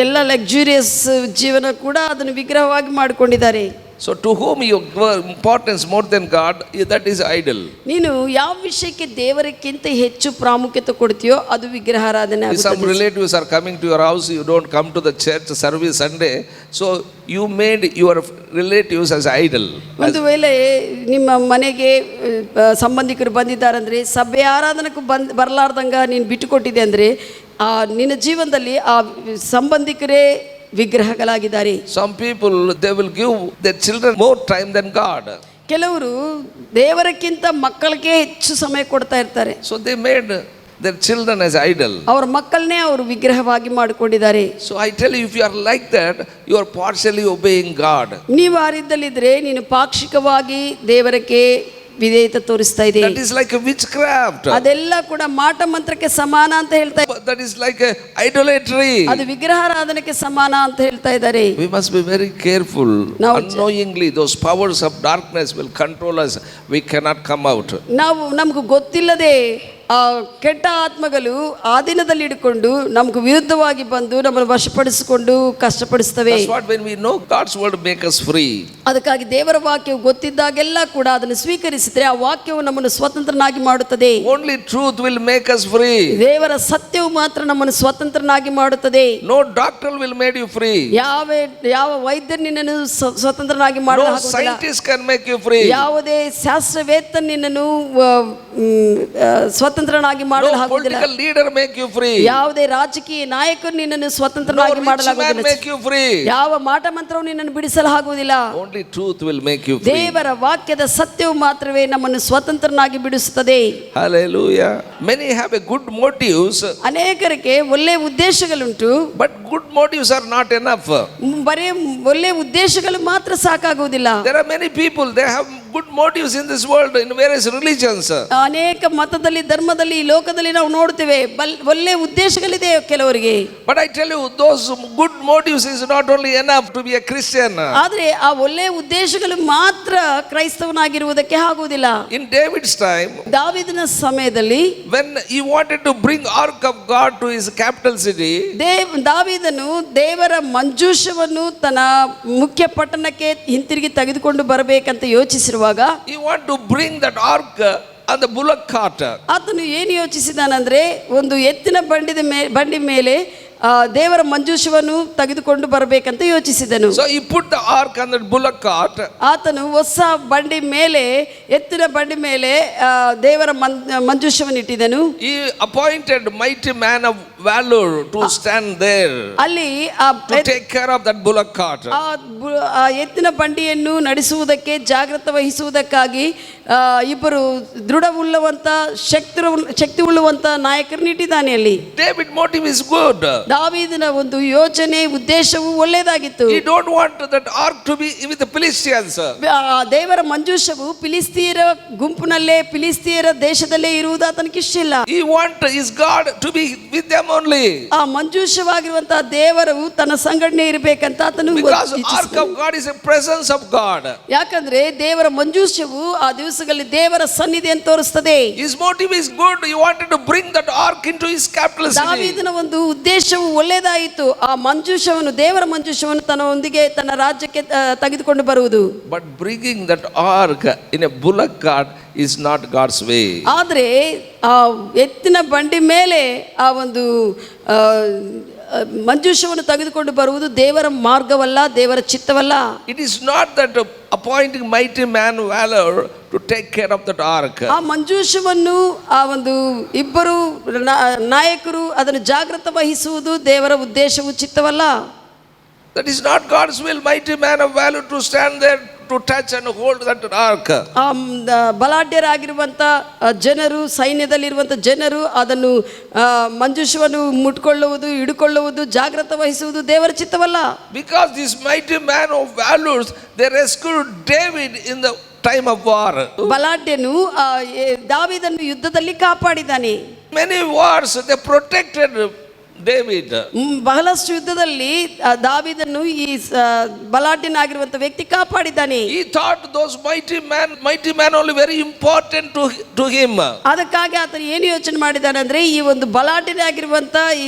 ಎಲ್ಲ ಲಕ್ಸುರಿಯಸ್ ಜೀವನ ಕೂಡ ಅದನ್ನು ವಿಗ್ರಹವಾಗಿ ಮಾಡಿಕೊಂಡಿದ್ದಾರೆ. So to whom you give importance more than God, that is idol. ನೀನು ಯಾವ ವಿಷಯಕ್ಕೆ ದೇವರಕ್ಕಿಂತ ಹೆಚ್ಚು ಪ್ರಾಮುಖ್ಯತೆ ಕೊಡ್ತೀಯೋ ಅದು ವಿಗ್ರಹಾರಾಧನೆ ಆಗುತ್ತದೆ. Some relatives are coming to your house, you don't come to the church service Sunday, so you made your relatives as idol. ಒಂದು ವೇಳೆ ನಿಮ್ಮ ಮನೆಗೆ ಸಂಬಂಧಿಕರು ಬಂದಿದ್ದಾರಂದ್ರೆ ಸಭೆ ಆರಾಧನೆಗೂ ಬರಲಾರ್ದಂಗ ನೀನು ಬಿಟ್ಟುಕೊಟ್ಟಿದೆ ಅಂದರೆ ನಿನ್ನ ಜೀವನದಲ್ಲಿ ಆ ಸಂಬಂಧಿಕರೇ ವಿಗ್ರಹಗಳಾಗಿದ್ದಾರೆ. Some people they will give their children more time than God. ಕೆಲವರು ದೇವರಕ್ಕಿಂತ ಮಕ್ಕಳಿಗೆ ಹೆಚ್ಚು ಸಮಯ ಕೊಡ್ತಾ ಇರ್ತಾರೆ. So they made their children as idol. ಅವರ ಮಕ್ಕಳನ್ನೇ ಅವರು ವಿಗ್ರಹವಾಗಿ ಮಾಡಿಕೊಂಡಿದ್ದಾರೆ. So I tell you, if you are like that, you are partially obeying God. ನೀವು ಆ ರೀತಿಯಲ್ಲಿದ್ರೆ ನೀನು ಪಾಕ್ಷಿಕವಾಗಿ ದೇವರಕ್ಕೆ ವಿಧೇಯತೆ ತೋರಿಸ್ತಾ ಇದೆ. That is like a witchcraft. ಅದೆಲ್ಲ ಕೂಡ ಮಾಟ ಮಂತ್ರಕ್ಕೆ ಸಮಾನ ಅಂತ ಹೇಳ್ತಾ ಇದ್ದಾರೆ. That is like a idolatry. ಅದು ವಿಗ್ರಹಾರಾಧನೆಗೆ ಸಮಾನ ಅಂತ ಹೇಳ್ತಾ ಇದ್ದಾರೆ. We must be very careful. Unknowingly those powers of darkness will control us. We cannot come out. ನಮಗೂ ಗೊತ್ತಿಲ್ಲದೆ ಆ ಕೆಟ್ಟ ಆತ್ಮಗಳು ಆ ದಿನದಲ್ಲಿ ಹಿಡ್ಕೊಂಡು ನಮಗೂ ವಿರುದ್ಧವಾಗಿ ಬಂದು ನಮ್ಮನ್ನು ವಶಪಡಿಸಿಕೊಂಡು ಕಷ್ಟಪಡಿಸ್ತವೆ. That's what when we know God's word make us free. ಅದಕ್ಕಾಗಿ ದೇವರ ವಾಕ್ಯವು ಗೊತ್ತಿದ್ದಾಗೆಲ್ಲ ಕೂಡ ಅದನ್ನು ಸ್ವೀಕರಿಸಿದ್ರೆ ಆ ವಾಕ್ಯವು ನಮ್ಮನ್ನು ಸ್ವತಂತ್ರನಾಗಿ ಮಾಡುತ್ತದೆ. Only truth will make us free. ದೇವರ ಸತ್ಯವು ಮಾತ್ರ ನಮ್ಮನ್ನು ಸ್ವತಂತ್ರನಾಗಿ ಮಾಡುತ್ತದೆ. No doctor will make you free. ಯಾವ ವೈದ್ಯರು ನಿನ್ನನ್ನು ಸ್ವತಂತ್ರನಾಗಿ ಮಾಡಲು ಆಗುವುದಿಲ್ಲ. No scientist can make you free. ಯಾವುದೇ ಶಾಸ್ತ್ರವೇತ್ತ ನಿನ್ನನ್ನು ಸ್ವತಂತ್ರನಾಗಿ ಮಾಡಲು ಆಗುವುದಿಲ್ಲ. No political leader make you free. ಯಾವುದೇ ರಾಜಕೀಯ ನಾಯಕರು ನಿನ್ನನ್ನು ಸ್ವತಂತ್ರನಾಗಿ ಮಾಡಲು ಆಗುವುದಿಲ್ಲ. make you free. ಯಾವ ಮಾಟ ಮಂತ್ರವು ನಿನ್ನನ್ನು ಬಿಡಿಸಲು ಆಗುವುದಿಲ್ಲ. Only truth will make you free. ದೇವರ ವಾಕ್ಯದ ಸತ್ಯವು ಮಾತ್ರವೇ ನಮ್ಮನ್ನು ಸ್ವತಂತ್ರನಾಗಿ ಬಿಡಿಸುತ್ತದೆ. Hallelujah. Many have a good motives. ಅನೇಕರಿಗೆ ಒಳ್ಳೆಯ ಉದ್ದೇಶಗಳುಂಟು. But good motives are not enough. ಬರೀ ಒಳ್ಳೆಯ ಉದ್ದೇಶಗಳು ಮಾತ್ರ ಸಾಕಾಗುವುದಿಲ್ಲ. There are many people, they have good motives in this world in various religions. ಅನೇಕ ಮತದಲ್ಲಿ, ಧರ್ಮದಲ್ಲಿ, ಈ ಲೋಕದಲ್ಲಿ ನಾವು ನೋಡ್ತೇವೆ ಒಳ್ಳೆಯ ಉದ್ದೇಶಗಳಿದೆ ಕೆಲವರಿಗೆ. But I tell you, those good motives is not only enough to be a Christian. ಆದ್ರೆ ಆ ಒಳ್ಳೆಯ ಉದ್ದೇಶಗಳು ಮಾತ್ರ ಕ್ರೈಸ್ತವನಾಗಿರುವುದಕ್ಕೆ ಆಗುವುದಿಲ್ಲ. In David's time, ದಾವೀದನ ಸಮಯದಲ್ಲಿ when he wanted to bring ark of God to his capital city, ದಾವೀದನು ದೇವರ ಮಂಜೂಷವನ್ನು ತನ್ನ ಮುಖ್ಯ ಪಟ್ಟಣಕ್ಕೆ ಹಿಂತಿರುಗಿ ತೆಗೆದುಕೊಂಡು ಬರಬೇಕಂತ ಯೋಚಿಸಿರುವಾಗ he want to bring that ark on the bullock cart. ಆತನು ಏನು ಯೋಚಿಸಿದಾನಂದ್ರೆ ಒಂದು ಎತ್ತಿನ ಬಂಡಿ ಮೇಲೆ ದೇವರ ಮಂಜೂಷವನ್ನು ತೆಗೆದುಕೊಂಡು ಬರಬೇಕಂತ ಯೋಚಿಸಿದನು. So he put the ark on the bullock cart. ಆತನು ಹೊಸ ಬಂಡಿ ಮೇಲೆ, ಎತ್ತಿನ ಬಂಡಿ ಮೇಲೆ ದೇವರ ಮಂಜೂಷವನ್ನು ಇಟ್ಟಿದನು. He appointed mighty man of valor to stand there ಅಲ್ಲಿ to take care of that bullock cart. ಆ ಎತ್ತಿನ ಬಂಡಿಯನ್ನು ನಡೆಸುವುದಕ್ಕೆ, ಜಾಗೃತ ವಹಿಸುವುದಕ್ಕಾಗಿ ಇಬ್ಬರು ದೃಢವುಳ್ಳವಂತ ಶಕ್ತಿ ಉಳ್ಳುವಂತ ನಾಯಕರನ್ನು ಇಟ್ಟಿದ್ದಾನೆ ಅಲ್ಲಿ. David motive is good. ದಾವೀದನ ಒಂದು ಯೋಚನೆ, ಉದ್ದೇಶವು ಒಳ್ಳೆಯದಾಗಿತ್ತು. He don't want that ark to be with the Philistines. ದೇವರ ಮಂಜೂಷವು ಫಿಲಿಸ್ತೀಯರ ಗುಂಪಿನಲ್ಲೇ, ಫಿಲಿಸ್ತೀಯರ ದೇಶದಲ್ಲೇ ಇರುವುದು ಆತನಿಗೆ ಇಷ್ಟ ಇಲ್ಲ. He want his God to be with them only. ಆ ಮಂಜೂಷವಾಗಿರುವಂತಹ ದೇವರು ತನ್ನ ಸಂಗಡನೆ ಇರಬೇಕಂತ ಆತನು Because ark of God is a presence of God. ಯಾಕಂದ್ರೆ ದೇವರ ಮಂಜೂಷವು ಆ ದಿವಸಗಳಲ್ಲಿ ದೇವರ ಸನ್ನಿಧಿಯನ್ನು ತೋರಿಸ್ತದೆ. His motive is good. He wanted to bring that ark into his capital city. ದಾವೀದನ ಒಂದು ಉದ್ದೇಶವು ಒಳ್ಳೆಯದಾಯಿತು. ಆ ಮಂಜೂಷವನ್ನು, ದೇವರ ಮಂಜೂಷವನ್ನು ತನ್ನೊಂದಿಗೆ ತನ್ನ ರಾಜ್ಯಕ್ಕೆ ತೆಗೆದುಕೊಂಡು ಬರುವುದು. But bringing that ark in a bullock cart is not God's way. ಆದರೆ ಆ ಎತ್ತಿನ ಬಂಡಿ ಮೇಲೆ ಆ ಒಂದು ಮಂಜೂಷವನ್ನು ತೆಗೆದುಕೊಂಡು ಬರುವುದು ದೇವರ ಮಾರ್ಗವಲ್ಲ, ದೇವರ ಚಿತ್ತವಲ್ಲ. It is not that appointing mighty man valor to take care of that ark. ಆ ಮಂಜೂಷವನ್ನು ಆ ಒಂದು ಇಬ್ಬರು ನಾಯಕರು ಅದನ್ನು ಜಾಗೃತ ವಹಿಸುವುದು ದೇವರ ಉದ್ದೇಶವು, ಚಿತ್ತವಲ್ಲ. That is not God's will. Mighty man of valor to stand there to touch and hold that ark. ಬಲಾಢ್ಯರಾಗಿರುವಂಥ ಜನರು, ಸೈನ್ಯದಲ್ಲಿರುವಂಥ ಜನರು ಅದನ್ನು ಮಂಜೂಷವನ್ನು ಮುಟ್ಕೊಳ್ಳುವುದು, ಹಿಡ್ಕೊಳ್ಳುವುದು, ಜಾಗೃತ ವಹಿಸುವುದು ದೇವರ ಚಿತ್ತವಲ್ಲ. Because this mighty man of valors, they rescued David in the time of war. ಬಲಾಢ್ಯನು ದಾವೀದನ್ನು ಯುದ್ಧದಲ್ಲಿ ಕಾಪಾಡಿದ್ದಾನೆ. Many wars they protected David. ಬಹಳಷ್ಟು ಯುದ್ಧದಲ್ಲಿ ದಾವೀದನ್ನು ಈ ಬಲಾಢ್ಯನಾಗಿರುವಂತ ವ್ಯಕ್ತಿ ಕಾಪಾಡಿದ್ದಾನೆ. He thought those mighty man only very important to him. ಅದಕ್ಕಾಗಿ ಆತನು ಏನು ಯೋಚನೆ ಮಾಡಿದ್ದಾನೆ ಅಂದ್ರೆ, ಈ ಒಂದು ಬಲಾಢ್ಯನಾಗಿರುವಂತ ಈ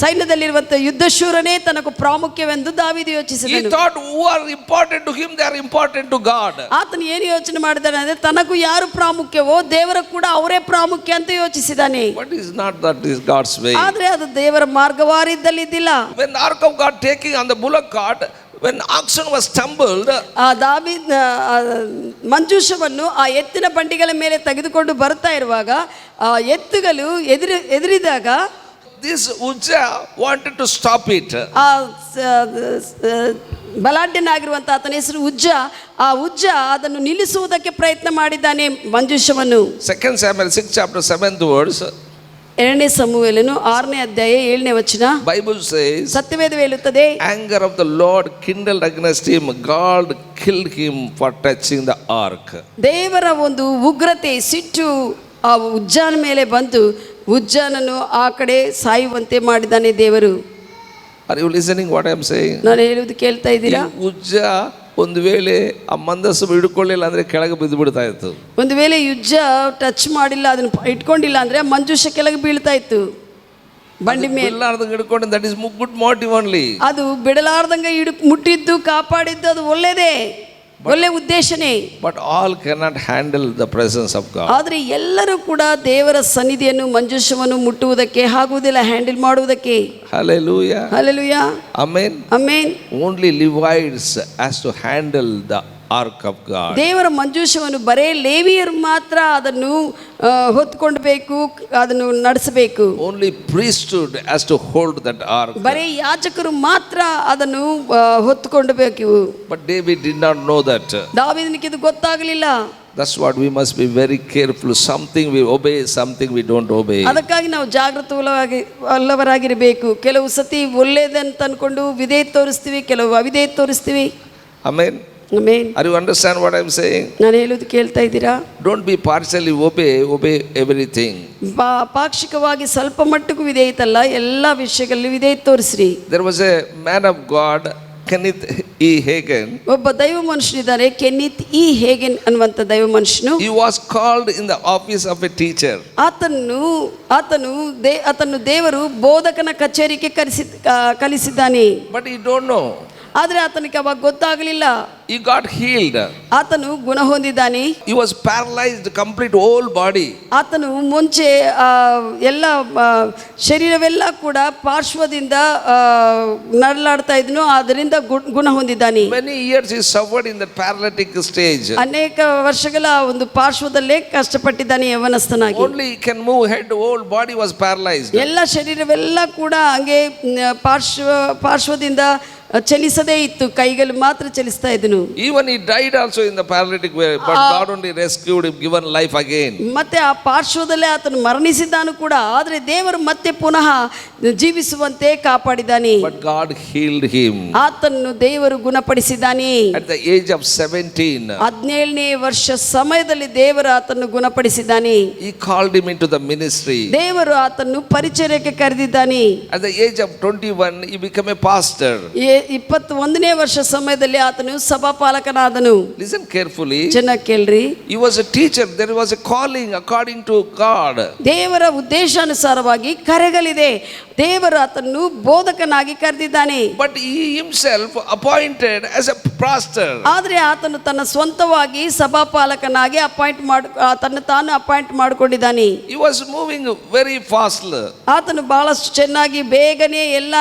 ಸೈನ್ಯದಲ್ಲಿರುವಂತ ಯುದ್ಧಶೂರನೇ ತನకు ಪ್ರಾಮುಖ್ಯವೆಂದು ದಾವೀದ ಯೋಚಿಸಿದನು. He thought who are important to him, they are important to God. ಆತನು ಏನು ಯೋಚನೆ ಮಾಡಿದ್ದಾನೆ ಅಂದ್ರೆ, ತನಗೂ ಯಾರು ಪ್ರಾಮುಖ್ಯವೋ ದೇವರ ಕೂಡ ಅವರೇ ಪ್ರಾಮುಖ್ಯ ಅಂತ ಯೋಚಿಸಿದ್ದಾನೆ. But is not that is God's way. ಆದ್ರೆ ಅದು ದೇವರ ಮಾರ್ಗವಾರಿದ್ದಲ್ಲಿದ್ದಿಲ್ಲ. When the ark of God taking on the bullock cart, when oxen was stumbled, ದಾವೀದ ಮಂಜೂಷವನ್ನು ಆ ಎತ್ತಿನ ಬಂಡಿಗಳ ಮೇಲೆ ತೆಗೆದುಕೊಂಡು ಬರ್ತಾ ಇರುವಾಗ ಆ ಎತ್ತುಗಳು ಎದುರಿದಾಗ this Uzzah wanted to stop it. ಆ ಬಲಾಢ್ಯನಾಗಿರುವಂತ ಆತನ ಹೆಸರು ಉಜ್ಜ ಅದನ್ನು ನಿಲ್ಲಿಸುವುದಕ್ಕೆ ಪ್ರಯತ್ನ ಮಾಡಿದ್ದಾನೆ ಮಂಜೂಷವನ್ನು. 2 Samuel 6 chapter 7th verse. 2 ಸಮುವೇಲನು 6ನೇ ಅಧ್ಯಾಯ 7ನೇ ವಚನ. Bible says, ಸತ್ಯವೇದ ಹೇಳುತ್ತದೆ, anger of the Lord kindled against him, God killed him for touching the ark. ದೇವರ ಒಂದು ಉಗ್ರತೆ, ಸಿಟ್ಟು ಆ ಉಜ್ಜಾನ ಮೇಲೆ ಬಂದು ಉಜ್ಜಾನನ್ನು ಆ ಕಡೆ ಸಾಯುವಂತೆ ಮಾಡಿದ್ದಾನೆ ದೇವರು. Are you listening what I am saying? ನಾನು ಹೇಳುವುದು ಕೇಳ್ತಾ ಇದ್ದೀರಾ? ಉಜ್ಜ ಒಂದು ವೇಳೆ ಆ ಮಂದಸ್ಸು ಹಿಡ್ಕೊಳ್ಳಿಲ್ಲ ಅಂದ್ರೆ ಕೆಳಗೆ ಬಿದ್ದು ಬಿಡ್ತಾ ಇತ್ತು. ಒಂದು ವೇಳೆ ಯುಜ್ಜ ಟಚ್ ಮಾಡಿಲ್ಲ, ಅದನ್ನು ಇಟ್ಕೊಂಡಿಲ್ಲ ಅಂದ್ರೆ ಮಂಜೂಷ ಕೆಳಗೆ ಬೀಳ್ತಾ ಇತ್ತು ಬಂಡಿ ಮೇಲೆ. ಹಿಡ್ಕೊಂಡು that is good motive only. ಅದು ಬಿಡಲಾರ್ದಂಗ ಮುಟ್ಟಿದ್ದು, ಕಾಪಾಡಿದ್ದು ಅದು ಒಳ್ಳೆಯದೇ, ಒಳ್ಳೆ ಉದ್ದೇಶನೇ. But all cannot handle the presence of God. ಆದರೆ ಎಲ್ಲರೂ ಕೂಡ ದೇವರ ಸನ್ನಿಧಿಯನ್ನು, ಮಂಜೂಷವನ್ನು ಮುಟ್ಟುವುದಕ್ಕೆ ಆಗುವುದಿಲ್ಲ, ಹ್ಯಾಂಡಲ್ ಮಾಡುವುದಕ್ಕೆ. Hallelujah, hallelujah, amen, amen. Only Levites has to handle the ark of God. ದೇವರ ಮಂಜೂಷವನ್ನು ಬರೇ ಲೇವಿಯರು ಮಾತ್ರ ಅದನ್ನು ಹೊತ್ತುಕೊಂಡಬೇಕು, ಅದನ್ನು ನಡೆಸಬೇಕು. Only priesthood has to hold that ark. ಬರೇ ಯಾಜಕರು ಮಾತ್ರ ಅದನ್ನು ಹೊತ್ತುಕೊಂಡಬೇಕು. But David did not know that. ದಾವೀದನಿಗೆ ಇದು ಗೊತ್ತಾಗಲಿಲ್ಲ. That's what we must be very careful. Something we obey, something we don't obey. ಅದಕ್ಕಾಗಿ ನಾವು ಜಾಗೃತವಲ್ಲವರಾಗಿರಬೇಕು. ಕೆಲವು ಸತಿ ಒಳ್ಳೆಯದಂತ ಅನ್ಕೊಂಡು ವಿಧೇಯ ತೋರಿಸ್ತೀವಿ, ಕೆಲವು ಅವಿಧೇಯ ತೋರಿಸ್ತೀವಿ. Amen. Amen. Are you understand what I am saying? ನಾನು ಹೇಳುವುದು ಕೇಳ್ತಾ ಇದ್ದೀರಾ? Don't be partially obey everything. ಪಾಕ್ಷಿಕವಾಗಿ ಸ್ವಲ್ಪ ಮಟ್ಟಿಗೂ ವಿಧೇಯತಲ್ಲ, ಎಲ್ಲ ವಿಷಯಗಳಲ್ಲಿ ವಿಧೇಯ ತೋರಿಸ್ರಿ. There was a man of God, Kenneth E. Hagin. ಒಬ್ಬ ದೈವ ಮನುಷ್ಯನಿದ್ದಾರೆ, ಕೆನ್ನಿತ್ ಇ ಹೇಗನ್ ಅನ್ನುವಂಥ ದೈವ ಮನುಷ್ಯನು. He was called in the office of a teacher. ಆತನು ದೇವರು ಬೋಧಕನ ಕಚೇರಿಗೆ ಕಲಿಸಿದ್ದಾನೆ. But he don't know. ಆದ್ರೆ ಆತನಿಗೆ ಅವಾಗ ಗೊತ್ತಾಗಲಿಲ್ಲ. He got healed. ಆತನು ಗುಣ ಹೊಂದಿದ್ದಾನೆ. He was paralyzed, complete whole body. ಆತನು ಮುಂಚೆ ಎಲ್ಲ ಶರೀರವೆಲ್ಲ ಕೂಡ ಪಾರ್ಶ್ವದಿಂದ ನರಳಾಡ್ತಾ ಇದ್ನು, ಅದರಿಂದ ಗುಣ ಹೊಂದಿದ್ದಾನೆ. Many years he suffered in that paralytic stage. ಅನೇಕ ವರ್ಷಗಳ ಒಂದು ಪಾರ್ಶ್ವದಲ್ಲೇ ಕಷ್ಟಪಟ್ಟಿದ್ದಾನೆ ಯವನಸ್ಥನಾಗಿ. Only he can move head, whole body was paralyzed. ಎಲ್ಲ ಶರೀರವೆಲ್ಲ ಕೂಡ ಹಂಗೆ ಪಾರ್ಶ್ವದಿಂದ ಚಲಿಸದೇ ಇತ್ತು, ಕೈಗಳು ಮಾತ್ರ ಚಲಿಸ್ತಾ ಇದ್ದನು. Even he died also in the paralytic way, but God only rescued him, given life again. ಮತ್ತೆ ಆ ಪಾರ್ಶ್ವದಲ್ಲೇ ಆತನು ಮರಣಿಸಿದ್ದಾನು ಕೂಡ, ಆದರೆ ದೇವರು ಮತ್ತೆ ಪುನಃ ಜೀವಿಸುವಂತೆ ಕಾಪಾಡಿದ್ದಾನೆ. But God healed him. ಆತನ್ನು ದೇವರು ಗುಣಪಡಿಸಿದ್ದಾನೆ. At the age of 17, 17ನೇ ವರ್ಷ ಸಮಯದಲ್ಲಿ ದೇವರು ಆತನ್ನು ಗುಣಪಡಿಸಿದ್ದಾನೆ. He called him into the ministry. ದೇವರು ಆತನ್ನು ಪರಿಚರ್ಯಕ್ಕೆ ಕರೆದಿದ್ದಾನೆ. At the age of 21, he became a pastor. 21ನೇ ವರ್ಷ ಸಮಯದಲ್ಲಿ ಆತನು ಸಭಾಪಾಲಕನಾದನು. Listen carefully. ಚೆನ್ನಾಗಿ ಕೇಳ್ರಿ. He was a teacher. There was a calling according to God. ದೇವರ ಉದ್ದೇಶಾನುಸಾರವಾಗಿ ಕರೆಗಳಿದೆ. ದೇವರು ಆತನ್ನು ಬೋಧಕನಾಗಿ ಕರೆದಿದ್ದಾನೆ. But he himself appointed as a pastor. ಆದ್ರೆ ಆತನು ತನ್ನ ಸ್ವಂತವಾಗಿ ಸಭಾಪಾಲಕನಾಗಿ ತಾನು appoint ಮಾಡಿಕೊಂಡಿದ್ದಾನೆ. He was moving very fast. ಆತನು ಬಹಳಷ್ಟು ಚೆನ್ನಾಗಿ ಬೇಗನೆ ಎಲ್ಲ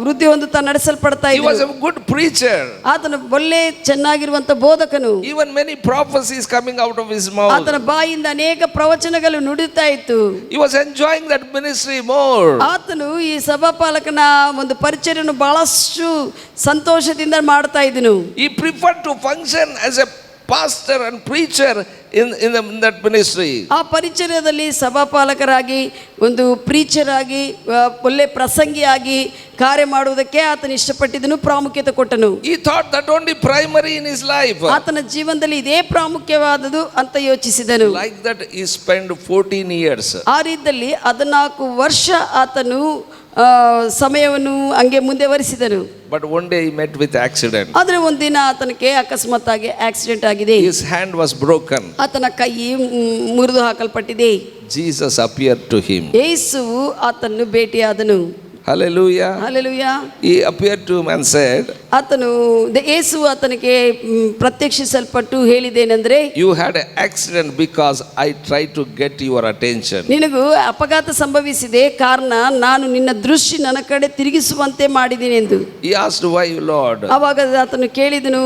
ವೃದ್ಧಿ ಹೊಂದುತ್ತಾ ನಡೆಸಲ್ಪಡ್ತಾ He was a good preacher. ಆತನು ಒಳ್ಳೆ ಚೆನ್ನಾಗಿರುವಂತ ಬೋಧಕನು. Even many prophecies coming out of his mouth. ಆತನ ಬಾಯಿಂದ ಅನೇಕ ಪ್ರವಚನಗಳು ನುಡಿತಾ ಇತ್ತು. He was enjoying that ministry more. ಆತನು ಈ ಸಭಾಪಾಲಕನ ಒಂದು ಪರಿಚರ್ಯವನ್ನು ಬಹಳಷ್ಟು ಸಂತೋಷದಿಂದ ಮಾಡ್ತಾ ಇದ್ದನು. He preferred to function as a pastor and preacher in that ministry. ಆ ಪರಿಚರ್ಯದಲ್ಲಿ ಸಭಾಪಾಲಕರಾಗಿ, ಒಂದು ಪ್ರೀಚರ್ ಆಗಿ, ಒಳ್ಳೆ ಪ್ರಸಂಗಿಯಾಗಿ ಕಾರ್ಯ ಮಾಡುವುದಕ್ಕೆ ಆತನು ಇಷ್ಟಪಟ್ಟಿದ್ದನು, ಪ್ರಾಮುಖ್ಯತೆ ಕೊಟ್ಟನು. He thought that only primary in his life. ಆತನ ಜೀವನದಲ್ಲಿ ಇದೇ ಪ್ರಾಮುಖ್ಯವಾದದ್ದು ಅಂತ ಯೋಚಿಸಿದನು. Like that he spent 14 years. ಆ ರೀತಿಯಲ್ಲಿ 14 ವರ್ಷ ಆತನು ಸಮಯವನ್ನು ಹಂಗೆ ಮುಂದುವರಿಸಿದನು. But one day he met with accident. ಆದ್ರೆ ಒಂದಿನ ಆತನಿಗೆ ಅಕಸ್ಮಾತ್ತಾಗಿ ಆಕ್ಸಿಡೆಂಟ್ ಆಗಿದೆ. His hand was broken. ಆತನ ಕೈ ಮುರಿದು ಹಾಕಲ್ಪಟ್ಟಿದೆ. Jesus appeared to him. ಯೇಸುವು ಆತನ್ನು ಭೇಟಿಯಾದನು. Hallelujah. Hallelujah. He appeared to him and said, ಆತನು ಯೇಸು ಆತನಿಗೆ ಪ್ರತ್ಯಕ್ಷಿಸಲ್ಪಟ್ಟು ಹೇಳಿದೇನೆಂದ್ರೆ, you had an accident because I tried to get your attention. ನಿನಗೂ ಅಪಘಾತ ಸಂಭವಿಸಿದೆ, ಕಾರಣ ನಾನು ನಿನ್ನ ದೃಷ್ಟಿ ನನ್ನ ಕಡೆ ತಿರುಗಿಸುವಂತೆ ಮಾಡಿದ್ದೀನಿ ಎಂದು. He asked, why, Lord? ಆವಾಗ ಆತನು ಕೇಳಿದನು,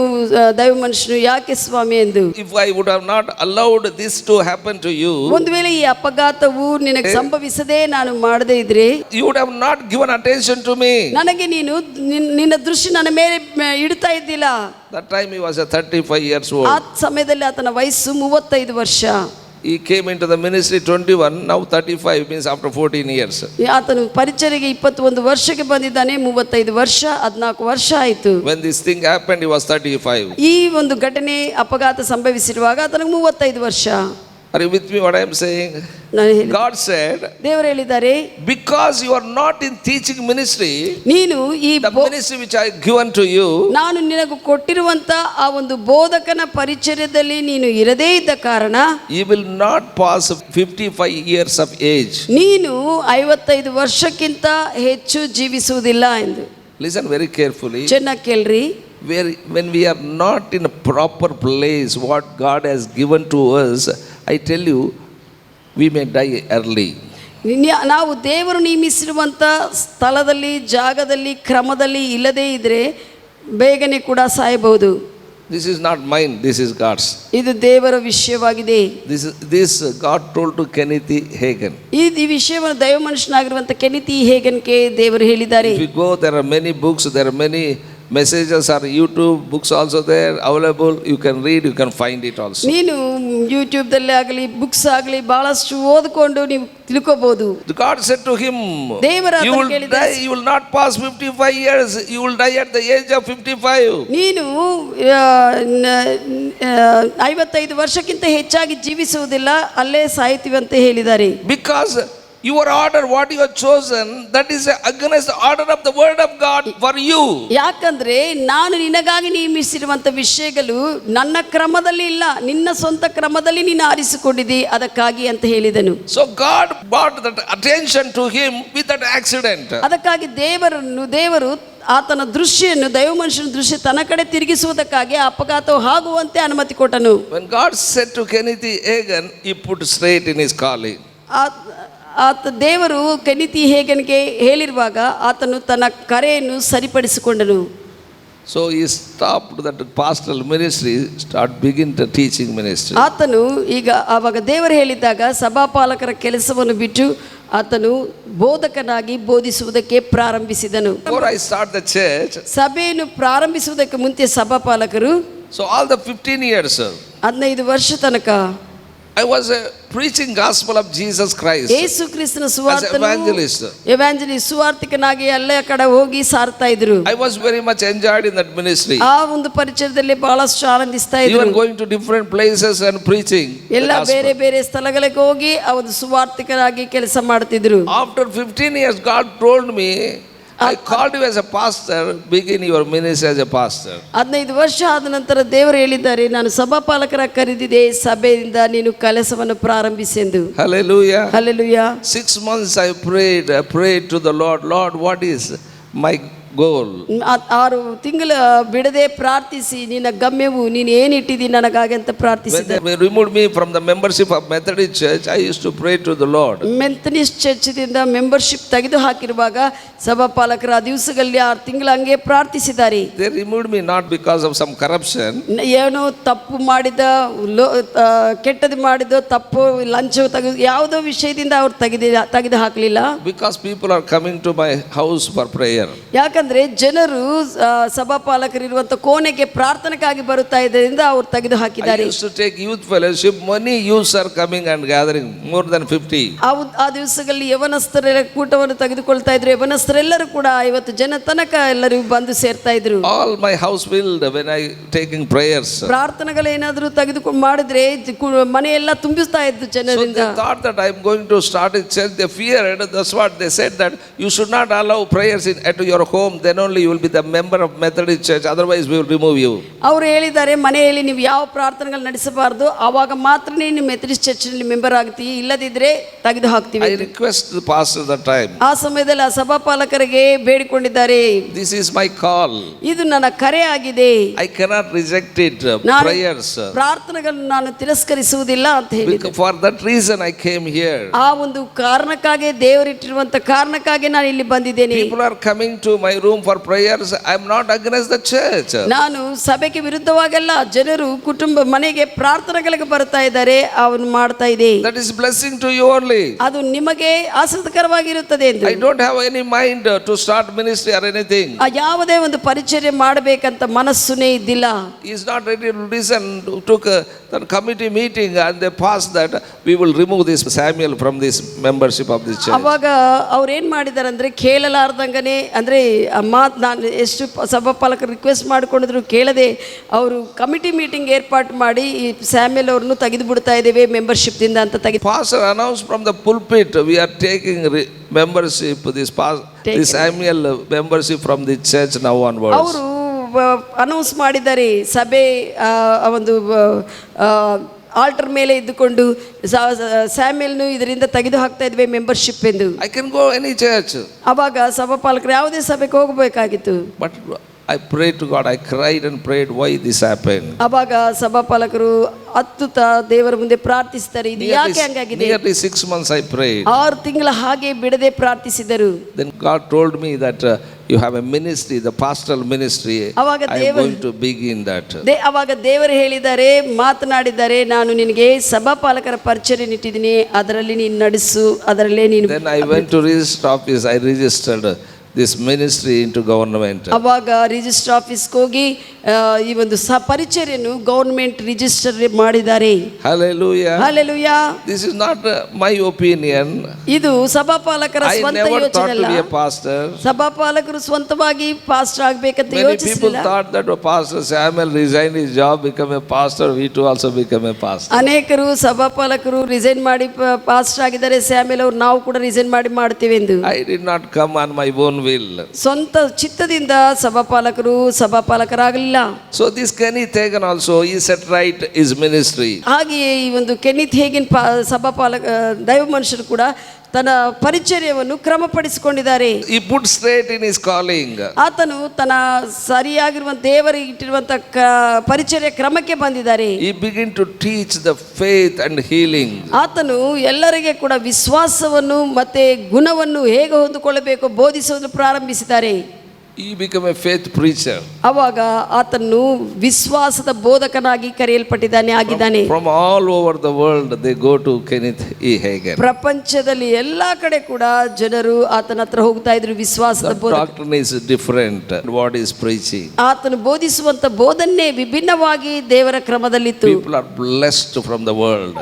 ದೈವ ಮನುಷ್ಯನು, ಯಾಕೆ ಸ್ವಾಮಿ ಎಂದು. If I would have not allowed this to happen to you, ಒಂದು ವೇಳೆ ಈ ಅಪಘಾತವು ನಿನಗೆ ಸಂಭವಿಸದೇ ನಾನು ಮಾಡದೇ ಇದ್ರೆ, you would have not given attention to me. ನನಗೆ ನೀನು ನಿನ್ನ ದೃಷ್ಟಿ ನನ್ನ ಮೇಲೆ ಇಡ್ತಾ ಇದ್ದಿಲ್ಲ. That time he was a 35 years old. ಆ ಸಮಯದಲ್ಲಿ ಆತನ ವಯಸ್ಸು 35 ವರ್ಷ. He came into the ministry 21, now 35 means after 14 years. ಆತನು ಪರಿಚರ್ಯೆಗೆ 21 ವರ್ಷಕ್ಕೆ ಬಂದಿದ್ದಾನೆ, 35 ವರ್ಷ, 14 ವರ್ಷ ಆಯಿತು. When this thing happened, he was 35. ಈ ಒಂದು ಘಟನೆ ಅಪಘಾತ ಸಂಭವಿಸಿರುವಾಗ ಆತನಿಗೆ 35 ವರ್ಷ. Are you with me what I am saying? God said, ದೇವರು ಹೇಳಿದ್ದಾರೆ, because you are not in teaching ministry, ನೀನು ಈ the ministry which I given to you, ನಾನು ನಿನಗೆ ಕೊಟ್ಟಿರುವಂತ ಆ ಒಂದು ಬೋಧಕನ ಪರಿಚರ್ಯದಲ್ಲಿ ನೀನು ಇರದೇ ಇದ್ದ ಕಾರಣ, you will not pass 55 years of age. ನೀನು 55 ವರ್ಷಕ್ಕಿಂತ ಹೆಚ್ಚು ಜೀವಿಸುವುದಿಲ್ಲ ಎಂದು. Listen very carefully. ಚೆನ್ನಾಗಿ ಕೇಳ್ರಿ. When we are not in a proper place, what God has given to us, I tell you, we may die early. ನಾವು ದೇವರು ನೇಮಿಸಿರುವಂಥ ಸ್ಥಳದಲ್ಲಿ, ಜಾಗದಲ್ಲಿ, ಕ್ರಮದಲ್ಲಿ ಇಲ್ಲದೇ ಇದ್ರೆ ಬೇಗನೆ ಕೂಡ ಸಾಯಬಹುದು. This is not mine, this is God's. ಇದು ದೇವರ ವಿಷಯವಾಗಿದೆ. This God told to Kenneth Hagin. ಈ ವಿಷಯವನ್ನು ದೈವ ಮನುಷ್ಯನಾಗಿರುವಂಥ ಕೆನಿತ್ ಹೇಗನ್ಗೆ ದೇವರು ಹೇಳಿದ್ದಾರೆ. If you go, there are many books, there are many messages, are YouTube books also there available. You can read, you can find it also. ನೀನು ಯೂಟ್ಯೂಬ್ದಲ್ಲಿ ಆಗಲಿ, books ಆಗಲಿ ಬಹಳಷ್ಟು ಓದ್ಕೊಂಡು ನೀವು ತಿಳ್ಕೋಬಹುದು. God said to him, you will die, you will not pass 55 years, you will die at the age of 55. ನೀನು 55 ವರ್ಷಕ್ಕಿಂತ ಹೆಚ್ಚಾಗಿ ಜೀವಿಸುವುದಿಲ್ಲ, ಅಲ್ಲೇ ಸಾಯ್ತೀವಿ ಅಂತ ಹೇಳಿದ್ದಾರೆ. Because your order, what you have chosen, that is against the order of the word of God for you. ಯಾಕಂದ್ರೆ ನಾನು ನಿನಗಾಗಿ ನೇಮಿಸಿರುವಂತ ವಿಷಯಗಳು ನನ್ನ ಕ್ರಮದಲ್ಲಿ ಇಲ್ಲ, ನಿನ್ನ ಸ್ವಂತ ಕ್ರಮದಲ್ಲಿ ನೀನು ಆರಿಸಿಕೊಂಡಿದ್ದಿ, ಅದಕ್ಕಾಗಿ ಅಂತ ಹೇಳಿದನು. So God brought that attention to him with that accident. ಅದಕ್ಕಾಗಿ ದೇವರು ಆತನ ದೃಷ್ಟಿಯನ್ನು ದೈವ ಮನುಷ್ಯನ ದೃಷ್ಟಿ ತನ್ನ ಕಡೆ ತಿರುಗಿಸುವುದಕ್ಕಾಗಿ ಅಪಘಾತವು ಆಗುವಂತೆ ಅನುಮತಿ ಕೊಟ್ಟನು. When God said to Kenneth Hagin, he put straight in his calling. ಆತ ದೇವರು ಕೆನಿತಿ ಹೇಗನ್ಗೆ ಹೇಳಿರುವಾಗ ಆತನು ತನ್ನ ಕರೆಯನ್ನು ಸರಿಪಡಿಸಿಕೊಂಡನು. So he stopped that pastoral ministry, begin the teaching ministry. ಆತನು ಈಗ ಆವಾಗ ದೇವರು ಹೇಳಿದ್ದಾಗ ಸಭಾಪಾಲಕರ ಕೆಲಸವನ್ನು ಬಿಟ್ಟು ಆತನು ಬೋಧಕನಾಗಿ ಬೋಧಿಸುವುದಕ್ಕೆ ಪ್ರಾರಂಭಿಸಿದನು. Before I start the church, ಸಭೆಯನ್ನು ಪ್ರಾರಂಭಿಸುವುದಕ್ಕೆ ಮುಂಚೆ ಸಭಾಪಾಲಕರು so all the 15 years, 15 ವರ್ಷ ತನಕ I was preaching gospel of Jesus Christ ಯೇಸು ಕ್ರಿಸ್ತನ as ಸುವಾರ್ತೆಯನ್ನು evangelist. ಎವಾಂಜಲಿಸ್ಟ್ ಸುವಾರ್ತಿಕನಾಗಿ ಎಲ್ಲ ಕಡೆ ಹೋಗಿ ಸಾರ್ತಾ ಇದ್ರು. I was very much enjoyed in that ministry. ಆ ಒಂದು ಪರಿಚಯದಲ್ಲಿ ಬಹಳಷ್ಟು ಆನಂದಿಸ್ತಾ ಇದ್ರು. Even going to different places and preaching ಎಲ್ಲ ಬೇರೆ ಬೇರೆ ಸ್ಥಳಗಳಿಗೆ ಹೋಗಿ ಆ ಒಂದು ಸುವಾರ್ತಿಕರಾಗಿ ಕೆಲಸ ಮಾಡ್ತಿದ್ರು. After 15 years, God told me, I called you as a pastor, begin your ministry as a pastor. 15 ವರ್ಷ ಆದ ನಂತರ ದೇವರು ಹೇಳಿದ್ದಾರೆ, ನಾನು ಸಭಾಪಾಲಕರ ಕರೆದಿದೆ, ಸಭೆಯಿಂದ ನೀನು ಕೆಲಸವನ್ನು ಪ್ರಾರಂಭಿಸೆಂದು. Hallelujah. Hallelujah. 6 months I prayed to the Lord, Lord, what is my goal? 6 ತಿಂಗಳ ಬಿಡದೆ ಪ್ರಾರ್ಥಿಸಿ ನಿನ್ನ ಗಮ್ಯವು ನೀನು ಏನಿಟ್ಟಿದಿ ನನಗಾಗಿ ಅಂತ ಪ್ರಾರ್ಥಿಸಿದೆ. When they removed me from the membership of Methodist Church, I used to pray to the Lord. Methodist ಚರ್ಚ್ದಿಂದ membership ತೆಗೆದು ಹಾಕಿರುವಾಗ ಸಭಾಪಾಲಕರ ಆ ದಿವಸಗಳಲ್ಲಿ 6 ತಿಂಗಳು ಹಂಗೆ ಪ್ರಾರ್ಥಿಸಿದ್ದಾರೆ. They removed me not because of some corruption. ಏನೋ ತಪ್ಪು ಮಾಡಿದ ಕೆಟ್ಟದ್ದು ಮಾಡಿದ ತಪ್ಪು ಲಂಚ ತೆಗೆದು ಯಾವುದೋ ವಿಷಯದಿಂದ ಅವ್ರು ತೆಗೆದು ಹಾಕಲಿಲ್ಲ. Because people are coming to my house for prayer. ಯಾಕಂದ್ರೆ ಜನರು ಸಭಾಪಾಲಕರಿರುವಂತ ಕೋಣೆಗೆ ಪ್ರಾರ್ಥನೆಗಾಗಿ ಬರುತ್ತಾ ಇದರಿಂದ ಅವ್ರು ತೆಗೆದು ಹಾಕಿದ್ದಾರೆ. I used to take youth fellowship, many youths are coming and gathering, more than 50. ಆ ದಿವಸಗಳಲ್ಲಿ ಯವನಸ್ಥರ ಕೂಟವನ್ನು ತೆಗೆದುಕೊಳ್ತಾ ಇದ್ರು. ಯವನಸ್ಥರೆಲ್ಲರೂ ಕೂಡ 50 ಜನ ತನಕ ಎಲ್ಲರೂ ಬಂದು ಸೇರ್ತಾ ಇದ್ರು. All my house filled when I taking prayers. ಪ್ರಾರ್ಥನೆಗಳು ಏನಾದರೂ ತೆಗೆದುಕೊಂಡು ಮಾಡಿದ್ರೆ ಮನೆಯೆಲ್ಲ ತುಂಬಿಸ್ತಾ ಇದ್ದು ಜನರಿಂದ. So they thought that I am going to start a church. They feared. That's what they said, that you should not allow prayers at your home. Then only you will be the member of Methodist Church. Otherwise we will remove you. ಅವರು ಹೇಳಿದ್ದಾರೆ, ಮನೆಯಲ್ಲಿ ನೀವು ಯಾವ ಪ್ರಾರ್ಥನೆಗಳು ನಡೆಸಬಾರದು, ಆವಾಗ ಮಾತ್ರ ನೀವು Methodist ಚರ್ಚ್ನಲ್ಲಿ member ಆಗ್ತೀವಿ, ಇಲ್ಲದಿದ್ರೆ ತೆಗೆದು ಹಾಕ್ತೀವಿ. I request the pastor that time. ಆ ಸಮಯದಲ್ಲಿ ಆ ಸಭಾಪಾಲಕರಿಗೆ ಬೇಡಿಕೊಂಡಿದ್ದಾರೆ, This is my call. ಇದು ನನ್ನ ಕರೆ ಆಗಿದೆ. I cannot reject it. Prayers. ಪ್ರಾರ್ಥನೆಗಳನ್ನು ನಾನು ತಿರಸ್ಕರಿಸುವುದಿಲ್ಲ ಅಂತ ಹೇಳಿದ್ರು. For that reason I came here. ಆ ಒಂದು ಕಾರಣಕ್ಕಾಗಿ ದೇವರಿಟ್ಟಿರುವಂತ ಕಾರಣಕ್ಕಾಗಿ ನಾನು ಇಲ್ಲಿ ಬಂದಿದ್ದೇನೆ. People are coming to my room for prayers. I am not against the church. ನಾನು ಸಭೆಗೆ ವಿರುದ್ಧವಾಗಲ್ಲ, ಜನರು ಕುಟುಂಬ ಮನೆಗೆ ಪ್ರಾರ್ಥನೆಗಳಿಗೆ ಬರ್ತಾ ಇದ್ದಾರೆ, ಅವನು ಮಾಡ್ತಾ ಇದೆ. That is blessing to you only. ಅದು ನಿಮಗೆ ಆಸಕ್ತಿಕರವಾಗಿರುತ್ತದೆ ಎಂದು. I don't have any mind to start ministry or anything. ಯಾವುದೇ ಒಂದು ಪರಿಚರ್ಯೆ ಮಾಡಬೇಕಂತ ಮನಸ್ಸುನೇ ಇದ್ದಿಲ್ಲ. He is not ready to listen. Took the committee meeting and they passed that we will remove this Samuel from this membership of this church. ಅವಾಗ ಅವ್ರು ಏನು ಮಾಡಿದ್ದಾರೆ ಅಂದರೆ, ಕೇಳಲಾರ್ದಂಗನೆ ಅಂದರೆ ನಾನು ಎಷ್ಟು ಸಭಾಪಾಲಕರು ರಿಕ್ವೆಸ್ಟ್ ಮಾಡಿಕೊಂಡಿದ್ರು ಕೇಳದೆ ಅವರು ಕಮಿಟಿ ಮೀಟಿಂಗ್ ಏರ್ಪಾటు ಮಾಡಿ ಈ ಸ್ಯಾಮ್ಯಲ್ ಅವ್ರನ್ನು ತೆಗೆದು ಬಿಡ್ತಾ ಇದ್ದೇವೆ ಮೆಂಬರ್ಶಿಪ್ದಿಂದ ಅಂತ ತೆಗೆದು. Pastor announced from the pulpit, we are taking membership, this Samuel membership from the church now onwards. ಅವರು ಅನೌನ್ಸ್ ಮಾಡಿದ್ದಾರೆ, ಸಭೆ ಒಂದು ಆಲ್ಟರ್ ಮೇಲೆ ಇದ್ದುಕೊಂಡು ಸ್ಯಾಮ್ಯಲ್ನು ಇದರಿಂದ ತೆಗೆದು ಹಾಕ್ತಾ ಇದ್ವಿ ಮೆಂಬರ್ಶಿಪ್ ಎಂದು. I can go any church. ಅವಾಗ ಸಭಾಪಾಲಕರು ಯಾವುದೇ ಸಭೆಗೆ ಹೋಗಬೇಕಾಗಿತ್ತು. But I prayed to God. I cried and prayed why this happened. ಅವಾಗ ಸಭಾಪಾಲಕರು ಅತ್ತುತ್ತಾ ದೇವರ ಮುಂದೆ ಪ್ರಾರ್ಥಿಸ್ತಾರೆ, ಇದು ಯಾಕೆ ಹಂಗಾಗಿದೆ. Nearly 6 months I prayed. 6 ತಿಂಗಳ ಹಾಗೆ ಬಿಡದೆ ಪ್ರಾರ್ಥಿಸಿದರು. Then God told me that you have a ministry, the pastoral ministry. I am going to begin that. ಅವಾಗ ದೇವರು ಹೇಳಿದ್ದಾರೆ, ಮಾತನಾಡಿದ್ದಾರೆ, ನಾನು ನಿನಗೆ ಸಭಾಪಾಲಕರ ಪರಿಚಯ ಇಟ್ಟಿದ್ದೀನಿ, ಅದರಲ್ಲಿ ನೀನು ನಡೆಸು, ಅದರಲ್ಲೇ ನೀನು. Then I went to register office. I registered this ministry into government. ಅವಾಗ ರಿಜಿಸ್ಟರ್ ಆಫೀಸ್ಗೆ ಹೋಗಿ ಈ ಒಂದು ಪರಿಚರ್ಯನ್ನು ಗವರ್ನಮೆಂಟ್ ರಿಜಿಸ್ಟರ್ ಮಾಡಿದ್ದಾರೆ. Hallelujah. Hallelujah. This is not my opinion. ಇದು ಸಭಾಪಾಲಕರ ಸ್ವಂತ ಯೋಚನೆ ಅಲ್ಲ. ಸಭಾಪಾಲಕರು ಸ್ವಂತವಾಗಿ ಪಾಸ್ಟರ್ ಆಗಬೇಕಂತ ಯೋಚಿಸಲಿಲ್ಲ. Many people thought that Pastor Samuel resigned his job, become a pastor, we too also become a pastor. ಅನೇಕರು ಸಭಾಪಾಲಕರು ರಿಸೈನ್ ಮಾಡಿ ಪಾಸ್ಟರ್ ಆಗಿದ್ದಾರೆ, ಸ್ಯಾಮ್ಯಲ್ ಅವರು ನಾವು ಕೂಡ ರಿಸೈನ್ ಮಾಡಿ ಮಾಡ್ತೀವಿ ಎಂದು. I did not come on my own will. ಸ್ವಂತ ಚಿತ್ತದಿಂದ ಸಭಾಪಾಲಕರಾಗಲಿಲ್ಲ. So this Kenneth Hagin also, he set right his ministry. ಹಾಗೆಯೇ ಈ ಒಂದು ಕೆನಿತ್ ಹೇಗಿನ್ ಸಭಾಪಾಲಕ ದೈವ ಮನುಷ್ಯರು ಕೂಡ ತನ್ನ ಪರಿಚರ್ಯವನ್ನು ಕ್ರಮಪಡಿಸಿಕೊಂಡಿದ್ದಾರೆ. He put straight in his calling. ಆತನು ತನ್ನ ಸರಿಯಾಗಿರುವಂತ ದೇವರಿಗೆ ಇಟ್ಟಿರುವಂತ ಪರಿಚರ್ಯ ಕ್ರಮಕ್ಕೆ ಬಂದಿದ್ದಾರೆ. He began to teach the faith and healing. ಆತನು ಎಲ್ಲರಿಗೆ ಕೂಡ ವಿಶ್ವಾಸವನ್ನು ಮತ್ತೆ ಗುಣವನ್ನು ಹೇಗೆ ಹೊಂದಿಕೊಳ್ಳಬೇಕು ಬೋಧಿಸುವುದು ಪ್ರಾರಂಭಿಸಿದ್ದಾರೆ. He became a faith preacher. ಅವಾಗ ಆತನು ವಿಶ್ವಾಸದ ಬೋಧಕನಾಗಿ ಕರೆಯಲ್ಪಟ್ಟಿದ್ದಾನೆ ಆಗಿದ್ದಾನೆ. From all over the world they go to Kenneth E. Hagin. ಪ್ರಪಂಚದಲ್ಲಿ ಎಲ್ಲಾ ಕಡೆ ಕೂಡ ಜನರು ಆತನ ಹತ್ರ ಹೋಗ್ತಾ ಇದ್ರು ವಿಶ್ವಾಸದ The ಬೋಧಕ. doctrine is different. What is preaching? ಆತನು ಬೋಧಿಸುವಂತ ಬೋಧನೆ ವಿಭಿನ್ನವಾಗಿ ದೇವರ ಕ್ರಮದಲ್ಲಿತ್ತು. People are blessed from the world.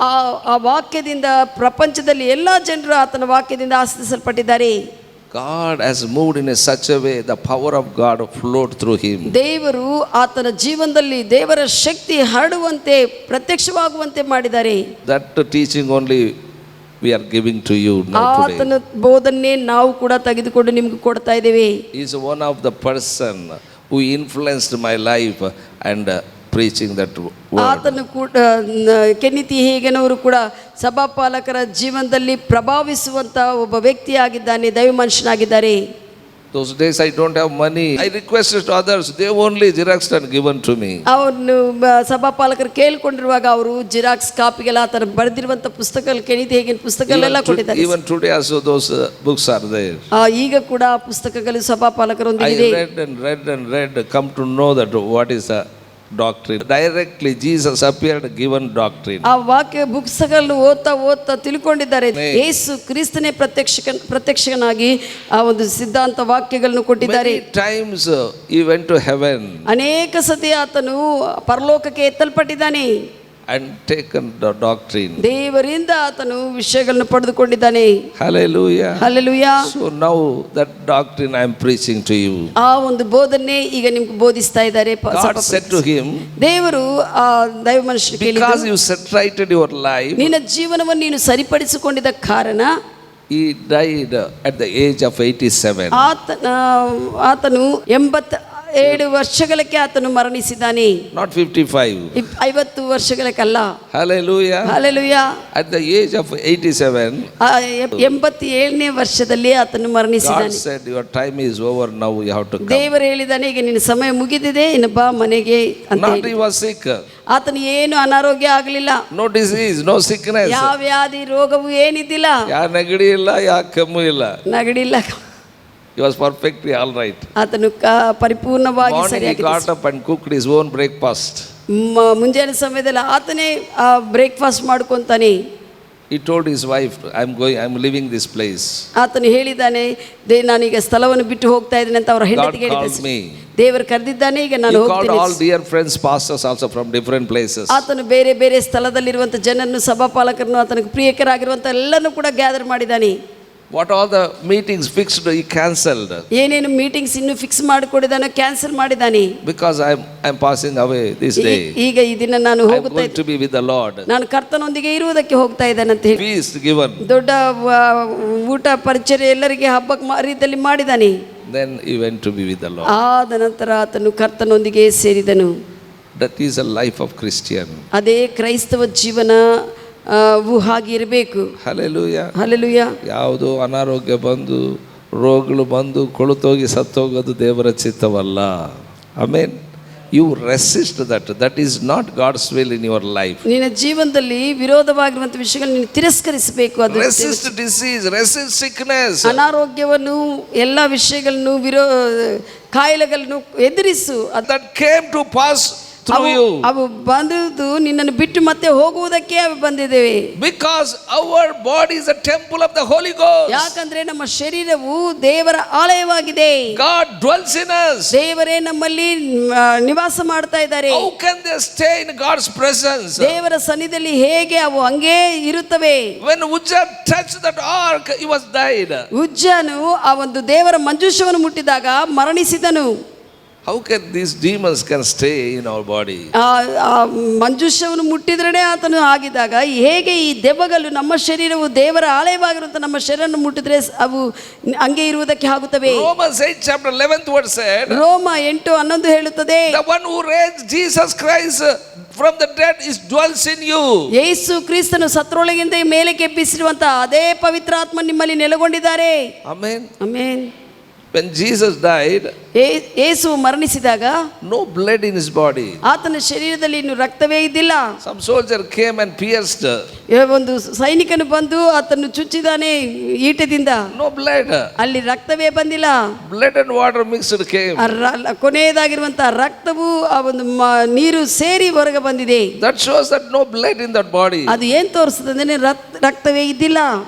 ಆ ವಾಕ್ಯದಿಂದ ಪ್ರಪಂಚದಲ್ಲಿ ಎಲ್ಲಾ ಜನರು ಆತನ ವಾಕ್ಯದಿಂದ ಆಶೀರ್ವದಿಸಲ್ಪಟ್ಟಿದ್ದಾರೆ. God has moved in such a way the power of God flowed through him. ದೇವರು ಆತನ ಜೀವನದಲ್ಲಿ ದೇವರ ಶಕ್ತಿ ಹರಡುವಂತೆ ಪ್ರತ್ಯಕ್ಷವಾಗುವಂತೆ ಮಾಡಿದ್ದಾರೆ. That teaching only we are giving to you now today. ಆತನ ಬೋಧನೆ ನಾವು ಕೂಡ ತೆಗೆದುಕೊಂಡು ನಿಮ್ಗೆ ಕೊಡ್ತಾ ಇದ್ದೇವೆ. He is one of the person who influenced my life and preaching that word. ಆತನು ಕೂಡ ಕೆನ್ನಿತಿ ಹೇಗನವರು ಕೂಡ ಸಭಾಪಾಲಕರ ಜೀವನದಲ್ಲಿ ಪ್ರಭಾವಿಸುವಂತ ಒಬ್ಬ ವ್ಯಕ್ತಿಯಾಗಿದ್ದಾನೆ, ದೈವ ಮನುಷ್ಯನಾಗಿದ್ದಾರೆ. Those days I don't have money. I requested to others. They only xeroxed and given to me. ಅವನು ಸಭಾಪಾಲಕರು ಕೇಳಿಕೊಂಡಿರುವಾಗ ಅವರು Xerox ಕಾಪಿಗೆಲ್ಲ ಆತನ ಬರೆದಿರುವಂತ ಪುಸ್ತಕಗಳು ಕೆನ್ನಿತಿ ಹೇಗಿನ ಪುಸ್ತಕಗಳೆಲ್ಲ ಕೊಟ್ಟಿದ್ದಾರೆ. Even today also those books are there. ಈಗ ಕೂಡ ಆ ಪುಸ್ತಕಗಳು ಸಭಾಪಾಲಕರೊಂದಿಗೆ I ಇದೆ. read, come to know that what is the doctrine. Directly Jesus appeared, given doctrine. ಆ ವಾಕ್ಯ ಪುಸ್ತಕಗಳನ್ನು ಓದ್ತಾ ತಿಳ್ಕೊಂಡಿದ್ದಾರೆ. ಯೇಸು ಕ್ರಿಸ್ತನೇ ಪ್ರತ್ಯಕ್ಷನಾಗಿ ಆ ಒಂದು ಸಿದ್ಧಾಂತ ವಾಕ್ಯಗಳನ್ನು ಕೊಟ್ಟಿದ್ದಾರೆ. Many times he went to heaven ಅನೇಕ ಸತಿ ಆತನು ಪರಲೋಕಕ್ಕೆ ಎತ್ತಲ್ಪಟ್ಟಿದ್ದಾನೆ and taken the doctrine. ದೇವರಿಂದ ಆತನು ವಿಷಯಗಳನ್ನು ಪಡೆದುಕೊಂಡಿದ್ದಾನೆ. Hallelujah. Hallelujah. So now that doctrine I am preaching to you. ಆ ಒಂದು ಬೋಧನೆ ಈಗ ನಿಮ್ಗೆ ಬೋಧಿಸ್ತಾ ಇದ್ದಾರೆ. God said to him, ದೇವರು ಆ ದೈವ ಮನುಷ್ಯನಿಗೆ because you set righted your life, ನಿನ್ನ ಜೀವನವನ್ನು ನೀನು ಸರಿಪಡಿಸಿಕೊಂಡಿದ್ದ ಕಾರಣ he died at the age of 87. ಆತನು 87 ವರ್ಷಗಳಕ್ಕೆ ಆತನು ಮರಣಿಸಿದ್ದಾನೆ. Not 55. 50 ವರ್ಷಗಳಕ್ಕಲ್ಲ. Hallelujah. Hallelujah. At the age of 87, 87ನೇ ವರ್ಷದಲ್ಲಿ ಆತನು ಮರಣಿಸಿದ್ದಾನೆ. God said, your time is over, now you have to come. ದೇವರು ಹೇಳಿದಾನೆ, ಈಗ ನಿನ್ನ ಸಮಯ ಮುಗಿದಿದೆ, ಇನ್ನು ಬಾ ಮನೆಗೆ ಅಂತ. Not he was sick. ಆತನು ಏನು ಅನಾರೋಗ್ಯ ಆಗಲಿಲ್ಲ. No disease, no sickness. ಯಾವ ವ್ಯಾಧಿ ರೋಗವು ಏನಿದ್ದಿಲ್ಲ. ಯಾ ನೆಗಡಿ ಇಲ್ಲ, ಯಾ ಕೆಮ್ಮು ಇಲ್ಲ. ನಗಡಿಲ್ಲ. He was perfectly all right. ಆತನು ಪರಿಪೂರ್ಣವಾಗಿ Morning he ಸರಿಯಾಗಿ got up and cooked his own breakfast. ಮುಂಜಾನೆ ಸಮಯದಲ್ಲಿ ಆತನೇ breakfast ಮಾಡ್ಕೊಂತಾನೆ. He told his wife, I'm leaving this place. ಆತನು ಹೇಳಿದ್ದಾನೆ, ನಾನೀಗ ಸ್ಥಳವನ್ನು ಬಿಟ್ಟು ಹೋಗ್ತಾ ಇದ್ದೇನೆ ಅಂತ ಅವರ ಹೆಂಡತಿಗೆ ಹೇಳಿದ್ದಾನೆ. ದೇವರು ಕರೆದಿದ್ದಾನೆ, ಈಗ ನಾನು ಹೋಗ್ತೀನಿ. He called all dear friends, pastors also from different places. ಆತನು ಬೇರೆ ಬೇರೆ ಸ್ಥಳದಲ್ಲಿರುವಂತ ಜನರನ್ನು, ಸಭಾಪಾಲಕರನ್ನು, ಆತನಿಗೆ ಪ್ರಿಯಕರಾಗಿರುವಂತ ಎಲ್ಲರನ್ನು ಕೂಡ ಗ್ಯಾದರ್ ಮಾಡಿದ್ದಾನೆ. What all the meetings fixed, he cancelled. ಏನೇನು ಮೀಟಿಂಗ್ಸ್ ಇನ್ನು ಫಿಕ್ಸ್ ಮಾಡಿಕೊಂಡಿದ್ದಾನೋ ಕ್ಯಾನ್ಸಲ್ ಮಾಡಿದ್ದಾನೆ. Because I'm passing away this day. ಈಗ ಈ ದಿನ ನಾನು ಹೋಗುತ್ತಾ going to be with the Lord. ನಾನು ಕರ್ತನೊಂದಿಗೆ ಇರುವುದಕ್ಕೆ ಹೋಗ್ತಾ ಇದ್ದೇನೆ ಅಂತ ಹೇಳಿ Feast given. ದೊಡ್ಡ ಊಟ ಪರಿಚರ್ಯ ಎಲ್ಲರಿಗೆ ಹಬ್ಬಕ್ಕೆ ರೀತಿಯಲ್ಲಿ ಮಾಡಿದ್ದಾನೆ. Then he went to be with the Lord. ಆದ ನಂತರ ಆತನು ಕರ್ತನೊಂದಿಗೆ ಸೇರಿದನು. That is a life of Christian. ಅದೇ ಕ್ರೈಸ್ತವ ಜೀವನ ಹಾಗಿರಬೇಕು. Hallelujah. ಹಲ್ಲೆಲೂಯಾ. ಯಾವುದು ಅನಾರೋಗ್ಯ ಬಂದು ರೋಗಗಳು ಬಂದು ಕೊಳುತೋಗಿ ಸತ್ತೋಗೋದು ದೇವರ ಚಿತ್ತವಲ್ಲ. ಆಮೇನ್. You resist that. That is not God's will in your life. ನಿನ್ನ ಜೀವನದಲ್ಲಿ ವಿರೋಧವಾಗಿರುವಂತ ವಿಷಯಗಳನ್ನು ನೀನು ತಿರಸ್ಕರಿಸಬೇಕು. ಅದು resist disease, resist sickness. ಅನಾರೋಗ್ಯವನ್ನು ಎಲ್ಲ ವಿಷಯಗಳನ್ನು ಕಾಯಿಲೆಗಳನ್ನು ಎದುರಿಸು. That came to pass through you. ಅವು ಬಂದು ನಿನ್ನನ್ನು ಬಿಟ್ಟು ಮತ್ತೆ ಹೋಗುವುದಕ್ಕೆ ಅವು ಬಂದಿದ್ದೇವೆ. Because our body is a temple of the Holy Ghost. ಯಾಕಂದ್ರೆ ನಮ್ಮ ಶರೀರವು ದೇವರ ಆಲಯವಾಗಿದೆ. God dwells in us. ದೇವರೇ ನಮ್ಮಲ್ಲಿ ನಿವಾಸ ಮಾಡ್ತಾ ಇದ್ದಾರೆ. How can they stay in God's presence? ದೇವರ ಸನ್ನಿಧಿಯಲ್ಲಿ ಹೇಗೆ ಅವು ಹಂಗೇ ಇರುತ್ತವೆ. When Uzzah touched that ark, he was died. ಉಜ್ಜನು ಆ ಒಂದು ದೇವರ ಮಂಜೂಷವನ್ನು ಮುಟ್ಟಿದಾಗ ಮರಣಿಸಿದನು. How can these demons can stay in our body? ಮಂಜೂಷವನ್ನು ಮುಟ್ಟಿದ್ರೇ ಆತನು ಆಗಿದಾಗ ಹೇಗೆ ಈ ದೆವ್ವಗಳು ನಮ್ಮ ಶರೀರವು ದೇವರ ಆಲಯವಾಗಿರುವಂತ ನಮ್ಮ ಶರೀರವನ್ನು ಮುಟ್ಟಿದ್ರೆ ಅವು ಹಂಗೆ ಇರುವುದಕ್ಕೆ ಆಗುತ್ತವೆ. Romans 8:11 word said, ರೋಮ 8:11 ಹೇಳುತ್ತದೆ, the one who raised Jesus Christ from the dead is dwells in you. ಯೇಸು ಕ್ರಿಸ್ತನು ಸತ್ರೊಳಗಿಂದ ಮೇಲಕ್ಕೆ ಎಬ್ಬಿಸಿರುವಂತ ಅದೇ ಪವಿತ್ರಾತ್ಮ ನಿಮ್ಮಲ್ಲಿ ನೆಲೆಗೊಂಡಿದ್ದಾರೆ. Amen. Amen. When Jesus died, ಯೇಸು ಮರಣಿಸಿದಾಗ no blood in his body. ಆತನ ಶರೀರದಲ್ಲಿ ಇನ್ನು ರಕ್ತವೇ ಇದ್ದಿಲ್ಲ. Some soldier came and pierced. ಒಂದು ಸೈನಿಕನು ಬಂದು ಆತನ್ನು ಚುಚ್ಚಿದಾನೆ ಈಟದಿಂದ. No blood. ಅಲ್ಲಿ ರಕ್ತವೇ ಬಂದಿಲ್ಲ. Blood and water mixed came. ಕೊನೆಯದಾಗಿರುವಂತಹ ರಕ್ತವು ಆ ಒಂದು ನೀರು ಸೇರಿ ಹೊರಗೆ ಬಂದಿದೆ. That shows that no blood in that body. ಅದು ಏನ್ ತೋರಿಸ್ತದೆ ಅಂದ್ರೆ ರಕ್ತವೇ ಇದ್ದಿಲ್ಲ.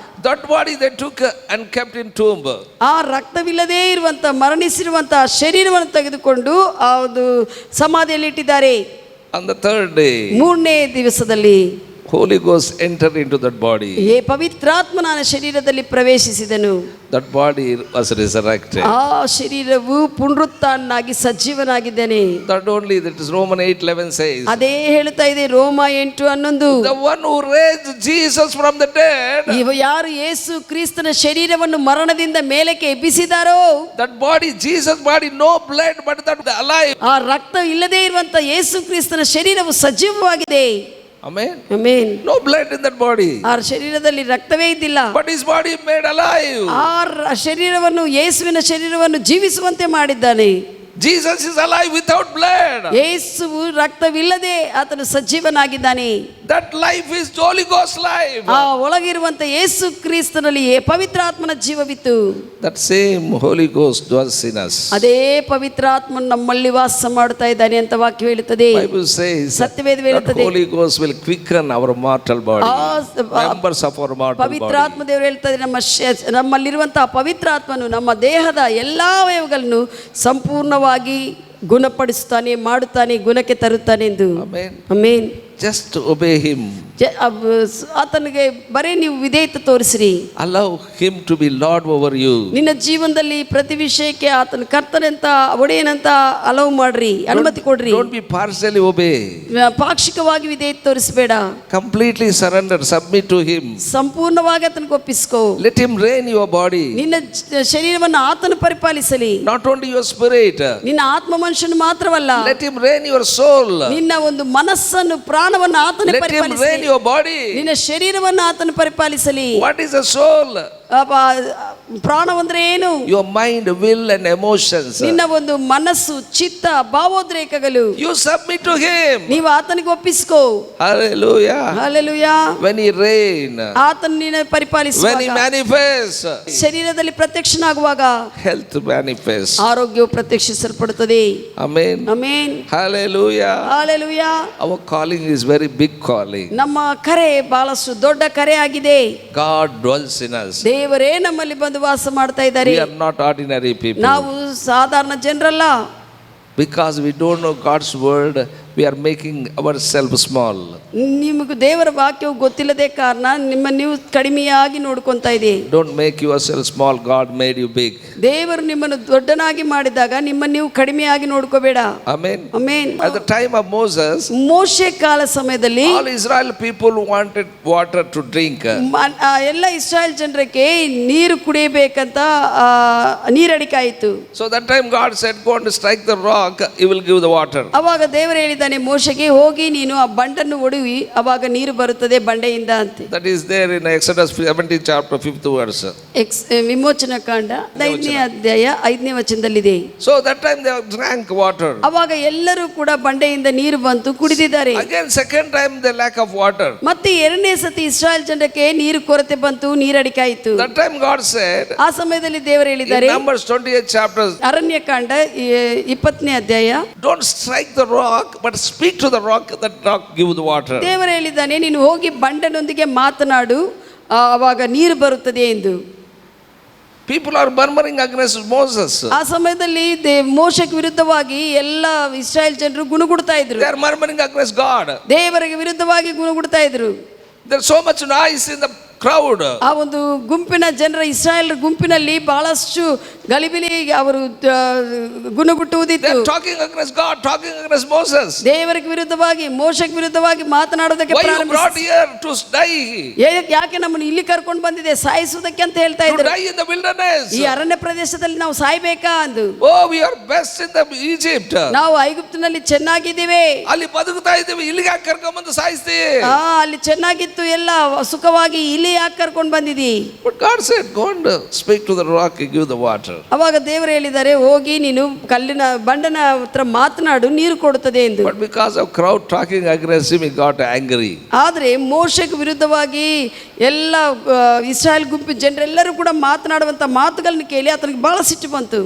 That body they took and kept in tomb. ಆ ರಕ್ತವಿಲ್ಲದೆ ಇರುವಂತ ಮರಣಿಸಿರುವಂತ ಶರೀರವನ್ನು ತೆಗೆದುಕೊಂಡು ಆ ಒಂದು ಸಮಾಧಿಯಲ್ಲಿ ಇಟ್ಟಿದ್ದಾರೆ. On the third day, ಮೂರನೇ ದಿವಸದಲ್ಲಿ Holy Ghost entered into that body. ಪವಿತ್ರಾತ್ಮನ ಶರೀರದಲ್ಲಿ ಪ್ರವೇಶಿಸಿದನು. That body was resurrected. ಆ ಶರೀರವು ಪುನರುತ್ಥಾನನಾಗಿ ಸಜೀವನಾಗಿದ್ದಾನೆ. That only, that is Romans 8:11 says. ಅದೇ ಹೇಳ್ತಾ ಇದೆ ರೋಮ 8:11. The one who raised Jesus from the dead. ಯಾರು ಯೇಸು ಕ್ರಿಸ್ತನ ಶರೀರವನ್ನು ಮರಣದಿಂದ ಮೇಲಕ್ಕೆ ಎಬ್ಬಿಸಿದಾರೋ, that body, Jesus body, no blood but that alive. ಆ ರಕ್ತ ಇಲ್ಲದೆ ಇರುವಂತ ಯೇಸು ಕ್ರಿಸ್ತನ ಶರೀರವು ಸಜೀವವಾಗಿದೆ. Amen. Amen. No blood in that body. ಆ ಶರೀರದಲ್ಲಿ ರಕ್ತವೇ ಇದ್ದಿಲ್ಲ. But his body made alive. ಆ ಶರೀರವನ್ನು ಯೇಸುವಿನ ಶರೀರವನ್ನು ಜೀವಿಸುವಂತೆ ಮಾಡಿದ್ದಾನೆ. Jesus is alive without blood. ಯೇಸುವು ರಕ್ತವಿಲ್ಲದೆ ಆತನು ಸಜೀವನಾಗಿದ್ದಾನೆ. That life is Holy Ghost life. ಆ ಒಳಗಿರುವಂತ ಯೇಸು ಕ್ರಿಸ್ತನಲ್ಲಿ ಪವಿತ್ರಾತ್ಮನ ಜೀವವಿತ್ತು. That same Holy Ghost dwells in us. ಅದೇ ಪವಿತ್ರಾತ್ಮನು ನಮ್ಮಲ್ಲಿ ವಾಸ ಮಾಡುತ್ತಾ ಇದ್ದಾನೆ ಅಂತ ವಾಕ್ಯ ಹೇಳುತ್ತದೆ. Bible says ಸತ್ಯವೇದ ಹೇಳುತ್ತದೆ, Holy Ghost will quicken our mortal body. Members of our mortal body. ಪವಿತ್ರಾತ್ಮ ದೇವರು ಹೇಳ್ತಾರೆ, ನಮ್ಮಲ್ಲಿರುವಂತಹ ಪವಿತ್ರಾತ್ಮನು ನಮ್ಮ ದೇಹದ ಎಲ್ಲಾ ಅವಯವಗಳನ್ನು ಸಂಪೂರ್ಣವಾಗಿ ಗುಣಪಡಿಸುತ್ತಾನೆ, ಮಾಡುತ್ತಾನೆ, ಗುಣಕ್ಕೆ ತರುತ್ತಾನೆ ಎಂದು. ಆಮೆನ್. Just obey him. ಆತನಿಗೆ ಬರೀ ನೀವು ವಿಧೇಯತೆ ತೋರಿಸಿರಿ. Allow him to be Lord over you. ನಿನ್ನ ಜೀವನದಲ್ಲಿ ಪ್ರತಿ ವಿಷಯಕ್ಕೆ ಆತನ ಕರ್ತನಂತ ಒಡೆಯನಂತ ಅಲೌ ಮಾಡ್ರಿ, ಅನುಮತಿ ಕೊಡ್ರಿ. Don't be partially obey. ಪಾಕ್ಷಿಕವಾಗಿ ವಿಧೇಯತೆ ತೋರಿಸಬೇಡ. Completely surrender, submit to him. ಸಂಪೂರ್ಣವಾಗಿ ಆತನಿಗೆ ಒಪ್ಪಿಸ್ಕೋ. Let him reign your body. ನಿನ್ನ ಶರೀರವನ್ನು ಆತನು ಪರಿಪಾಲಿಸಲಿ. Not only your spirit. ನಿನ್ನ ಆತ್ಮ ಮನುಷ್ಯನು ಮಾತ್ರವಲ್ಲ, let him reign your soul. ನಿನ್ನ ಒಂದು ಮನಸ್ಸನ್ನು, ಪ್ರಾಣವನ್ನು ಆತನು ಪರಿಪಾಲಿಸಲಿ. Your body. ನಿನ್ನ ಶರೀರವನ್ನು ಆತನು ಪರಿಪಾಲಿಸಲಿ. What is a soul? ಪ್ರಾಣವಂದ್ರೆ ಏನು? Your mind, will and emotions. ನಿನ್ನ ಒಂದು ಮನಸ್ಸು, ಚಿತ್ತ, ಭಾವೋದ್ರೇಕಗಳು. You submit to him. ನೀವು ಆತನಿಗೆ ಒಪ್ಪಿಸ್ಕೋ. Hallelujah. Hallelujah. When he reign, ಆತನು ನಿನ್ನ ಪರಿಪಾಲಿಸುವಾಗ, when he manifests, ಶರೀರದಲ್ಲಿ ಪ್ರತ್ಯಕ್ಷನಾಗುವಾಗ health manifests, ಆರೋಗ್ಯವು ಪ್ರತ್ಯಕ್ಷಿಸಲ್ಪಡುತ್ತದೆ. Amen. Amen. Hallelujah. Hallelujah. Our calling is very big calling. ನಮ್ಮ ಕರೆ ಬಹಳಷ್ಟು ದೊಡ್ಡ ಕರೆ ಆಗಿದೆ. God dwells in us. ದೇವರೇ ನಮ್ಮಲ್ಲಿ ಬಂದು ವಾಸ ಮಾಡ್ತಾ ಇದ್ದಾರೆ. We are not ordinary people. ನಾವು ಸಾಧಾರಣ ಜನರಲ್ಲ. Because we don't know God's word, we are making ourselves small. ನಿಮಗೆ ದೇವರ ವಾಕ್ಯವು ಗೊತ್ತಿಲ್ಲದೆ ಕಾರಣ ನೀವು ಕಡಿಮೆಯಾಗಿ ನೋಡ್ಕೊಂತಾ ಇದೆ. Don't make yourself small, God made you big. ದೇವರು ನಿಮ್ಮನ್ನು ದೊಡ್ಡನಾಗಿ ಮಾಡಿದಾಗ ನಿಮ್ಮನ್ನು ನೀವು ಕಡಿಮೆಯಾಗಿ ನೋಡ್ಕೋಬೇಡ. Amen. Amen. At the time of Moses, ಮೋಶೆ ಕಾಲ ಸಮಯದಲ್ಲಿ all Israel people wanted water to drink. ಎಲ್ಲ ಇಸ್ರಾಯೇಲ್ ಜನರಿಗೆ ನೀರು ಕುಡಿಯಬೇಕಂತ ನೀರಡಿಕೆ ಆಯಿತು. So that time God said, go and strike the rock, he will give the water. ಅವಾಗ ದೇವರು ಹೇಳಿದ್ದಾನೆ ಮೋಶೆಗೆ, ಹೋಗಿ ನೀನು ಆ ಬಂಡನ್ನು ಒಡೆಯುವಿ, ಅವಾಗ ನೀರು ಬರುತ್ತದೆ ಬಂಡೆಯಿಂದ ಅಂತ. That is there in Exodus 17 chapter 5th verse. ವಿಮೋಚನ ಕಾಂಡ 5ನೇ ಅಧ್ಯಾಯ 5ನೇ ವಚನದಲ್ಲಿದೆ. So that time they drank water. ಅವಾಗ ಎಲ್ಲರೂ ಕೂಡ ಬಂಡೆಯಿಂದ ನೀರು ಬಂತು, ಕುಡಿದಿದ್ದಾರೆ. Again second time the lack of water. ಮತ್ತೆ ಎರಡನೇ ಸತಿ ಇಸ್ರಾಯೇಲ್ ಜನರಿಗೆ ನೀರು ಕೊರತೆ ಬಂತು, ನೀರಡಿಕೆ ಆಯಿತು. That time God said, ಆ ಸಮಯದಲ್ಲಿ ದೇವರು ಹೇಳಿದ್ದಾರೆ, Numbers 28 chapter, ಅರಣ್ಯಕಾಂಡ 20ನೇ ಅಧ್ಯಾಯ, don't strike the rock but speak to the rock, that rock give the water. ದೇವರು ಹೇಳಿದ್ದಾನೆ, ನೀನು ಹೋಗಿ ಬಂಡನೊಂದಿಗೆ ಮಾತನಾಡು, ಆವಾಗ ನೀರು ಬರುತ್ತದೆ ಎಂದು. People are murmuring against Moses. ಆ ಸಮಯದಲ್ಲಿ ಮೋಶೆಗೆ ವಿರುದ್ಧವಾಗಿ ಎಲ್ಲ ಇಸ್ರಾಯೇಲ್ ಜನರು ಗುಣಗುಡ್ತಾ ಇದ್ರು. They are murmuring against God. ದೇವರಿಗೆ ವಿರುದ್ಧವಾಗಿ ಗುಣಗುಡ್ತಾ ಇದ್ರು. There is so much noise in the crowd. ಆ ಒಂದು ಗುಂಪಿನ ಜನರ, ಇಸ್ರಾಯೇಲ್ ಗುಂಪಿನಲ್ಲಿ ಬಹಳಷ್ಟು ಗಲಿಬಿಲಿ ಅವರು ಗುಣಗುಟ್ಟುವುದಿತ್ತು. They are talking against God, talking against Moses. ದೇವರಿಗೆ ವಿರುದ್ಧವಾಗಿ, ಮೋಶೆಗೆ ವಿರುದ್ಧವಾಗಿ ಮಾತನಾಡೋದಕ್ಕೆ Why you ಪ್ರಾರಂಭಿಸಿದರು. brought here to die? ಯಾಕೆ ನಮ್ಮನ್ನು ಇಲ್ಲಿ ಕರ್ಕೊಂಡು ಬಂದಿದೆ ಸಾಯಿಸುವುದಕ್ಕೆ ಅಂತ ಹೇಳ್ತಾ To ಇದ್ರು. die in the wilderness. ಈ ಅರಣ್ಯ ಪ್ರದೇಶದಲ್ಲಿ ನಾವು ಸಾಯ್ಬೇಕಾ ಅಂದು. Oh, we are best in the Egypt. ನಾವು ಐಗುಪ್ತಿನಲ್ಲಿ ಚೆನ್ನಾಗಿದ್ದೀವಿ, ಅಲ್ಲಿ ಬದುಕ್ತಾ ಇದ್ದೀವಿ, ಇಲ್ಲಿಗೆ ಯಾಕೆ ಕರ್ಕೊಂಡ್ಬಂದು ಸಾಯಿಸ್ತಿ? ಅಲ್ಲಿ ಚೆನ್ನಾಗಿತ್ತು ಎಲ್ಲ ಸುಖವಾಗಿ, ಇಲ್ಲಿ ಯಾಕೆ ಕರ್ಕೊಂಡು ಬಂದಿದಿ? But God said, go and speak to the rock and give the water. ಅವಾಗ ದೇವರು ಹೇಳಿದ್ದಾರೆ, ಹೋಗಿ ನೀನು ಕಲ್ಲಿನ ಬಂಡನ ಹತ್ರ ಮಾತನಾಡು, ನೀರು ಕೊಡುತ್ತದೆ ಎಂದು. But because of crowd talking against him, he got angry. ಆದರೆ ಮೋಶೆಗೆ ವಿರುದ್ಧವಾಗಿ ಎಲ್ಲ ಇಸ್ರಾಯೇಲ್ ಗುಂಪು ಜನರೆಲ್ಲರೂ ಕೂಡ ಮಾತನಾಡುವಂಥ ಮಾತುಗಳನ್ನು ಕೇಳಿ ಆತನಿಗೆ ಬಹಳ ಸಿಟ್ಟು ಬಂತು.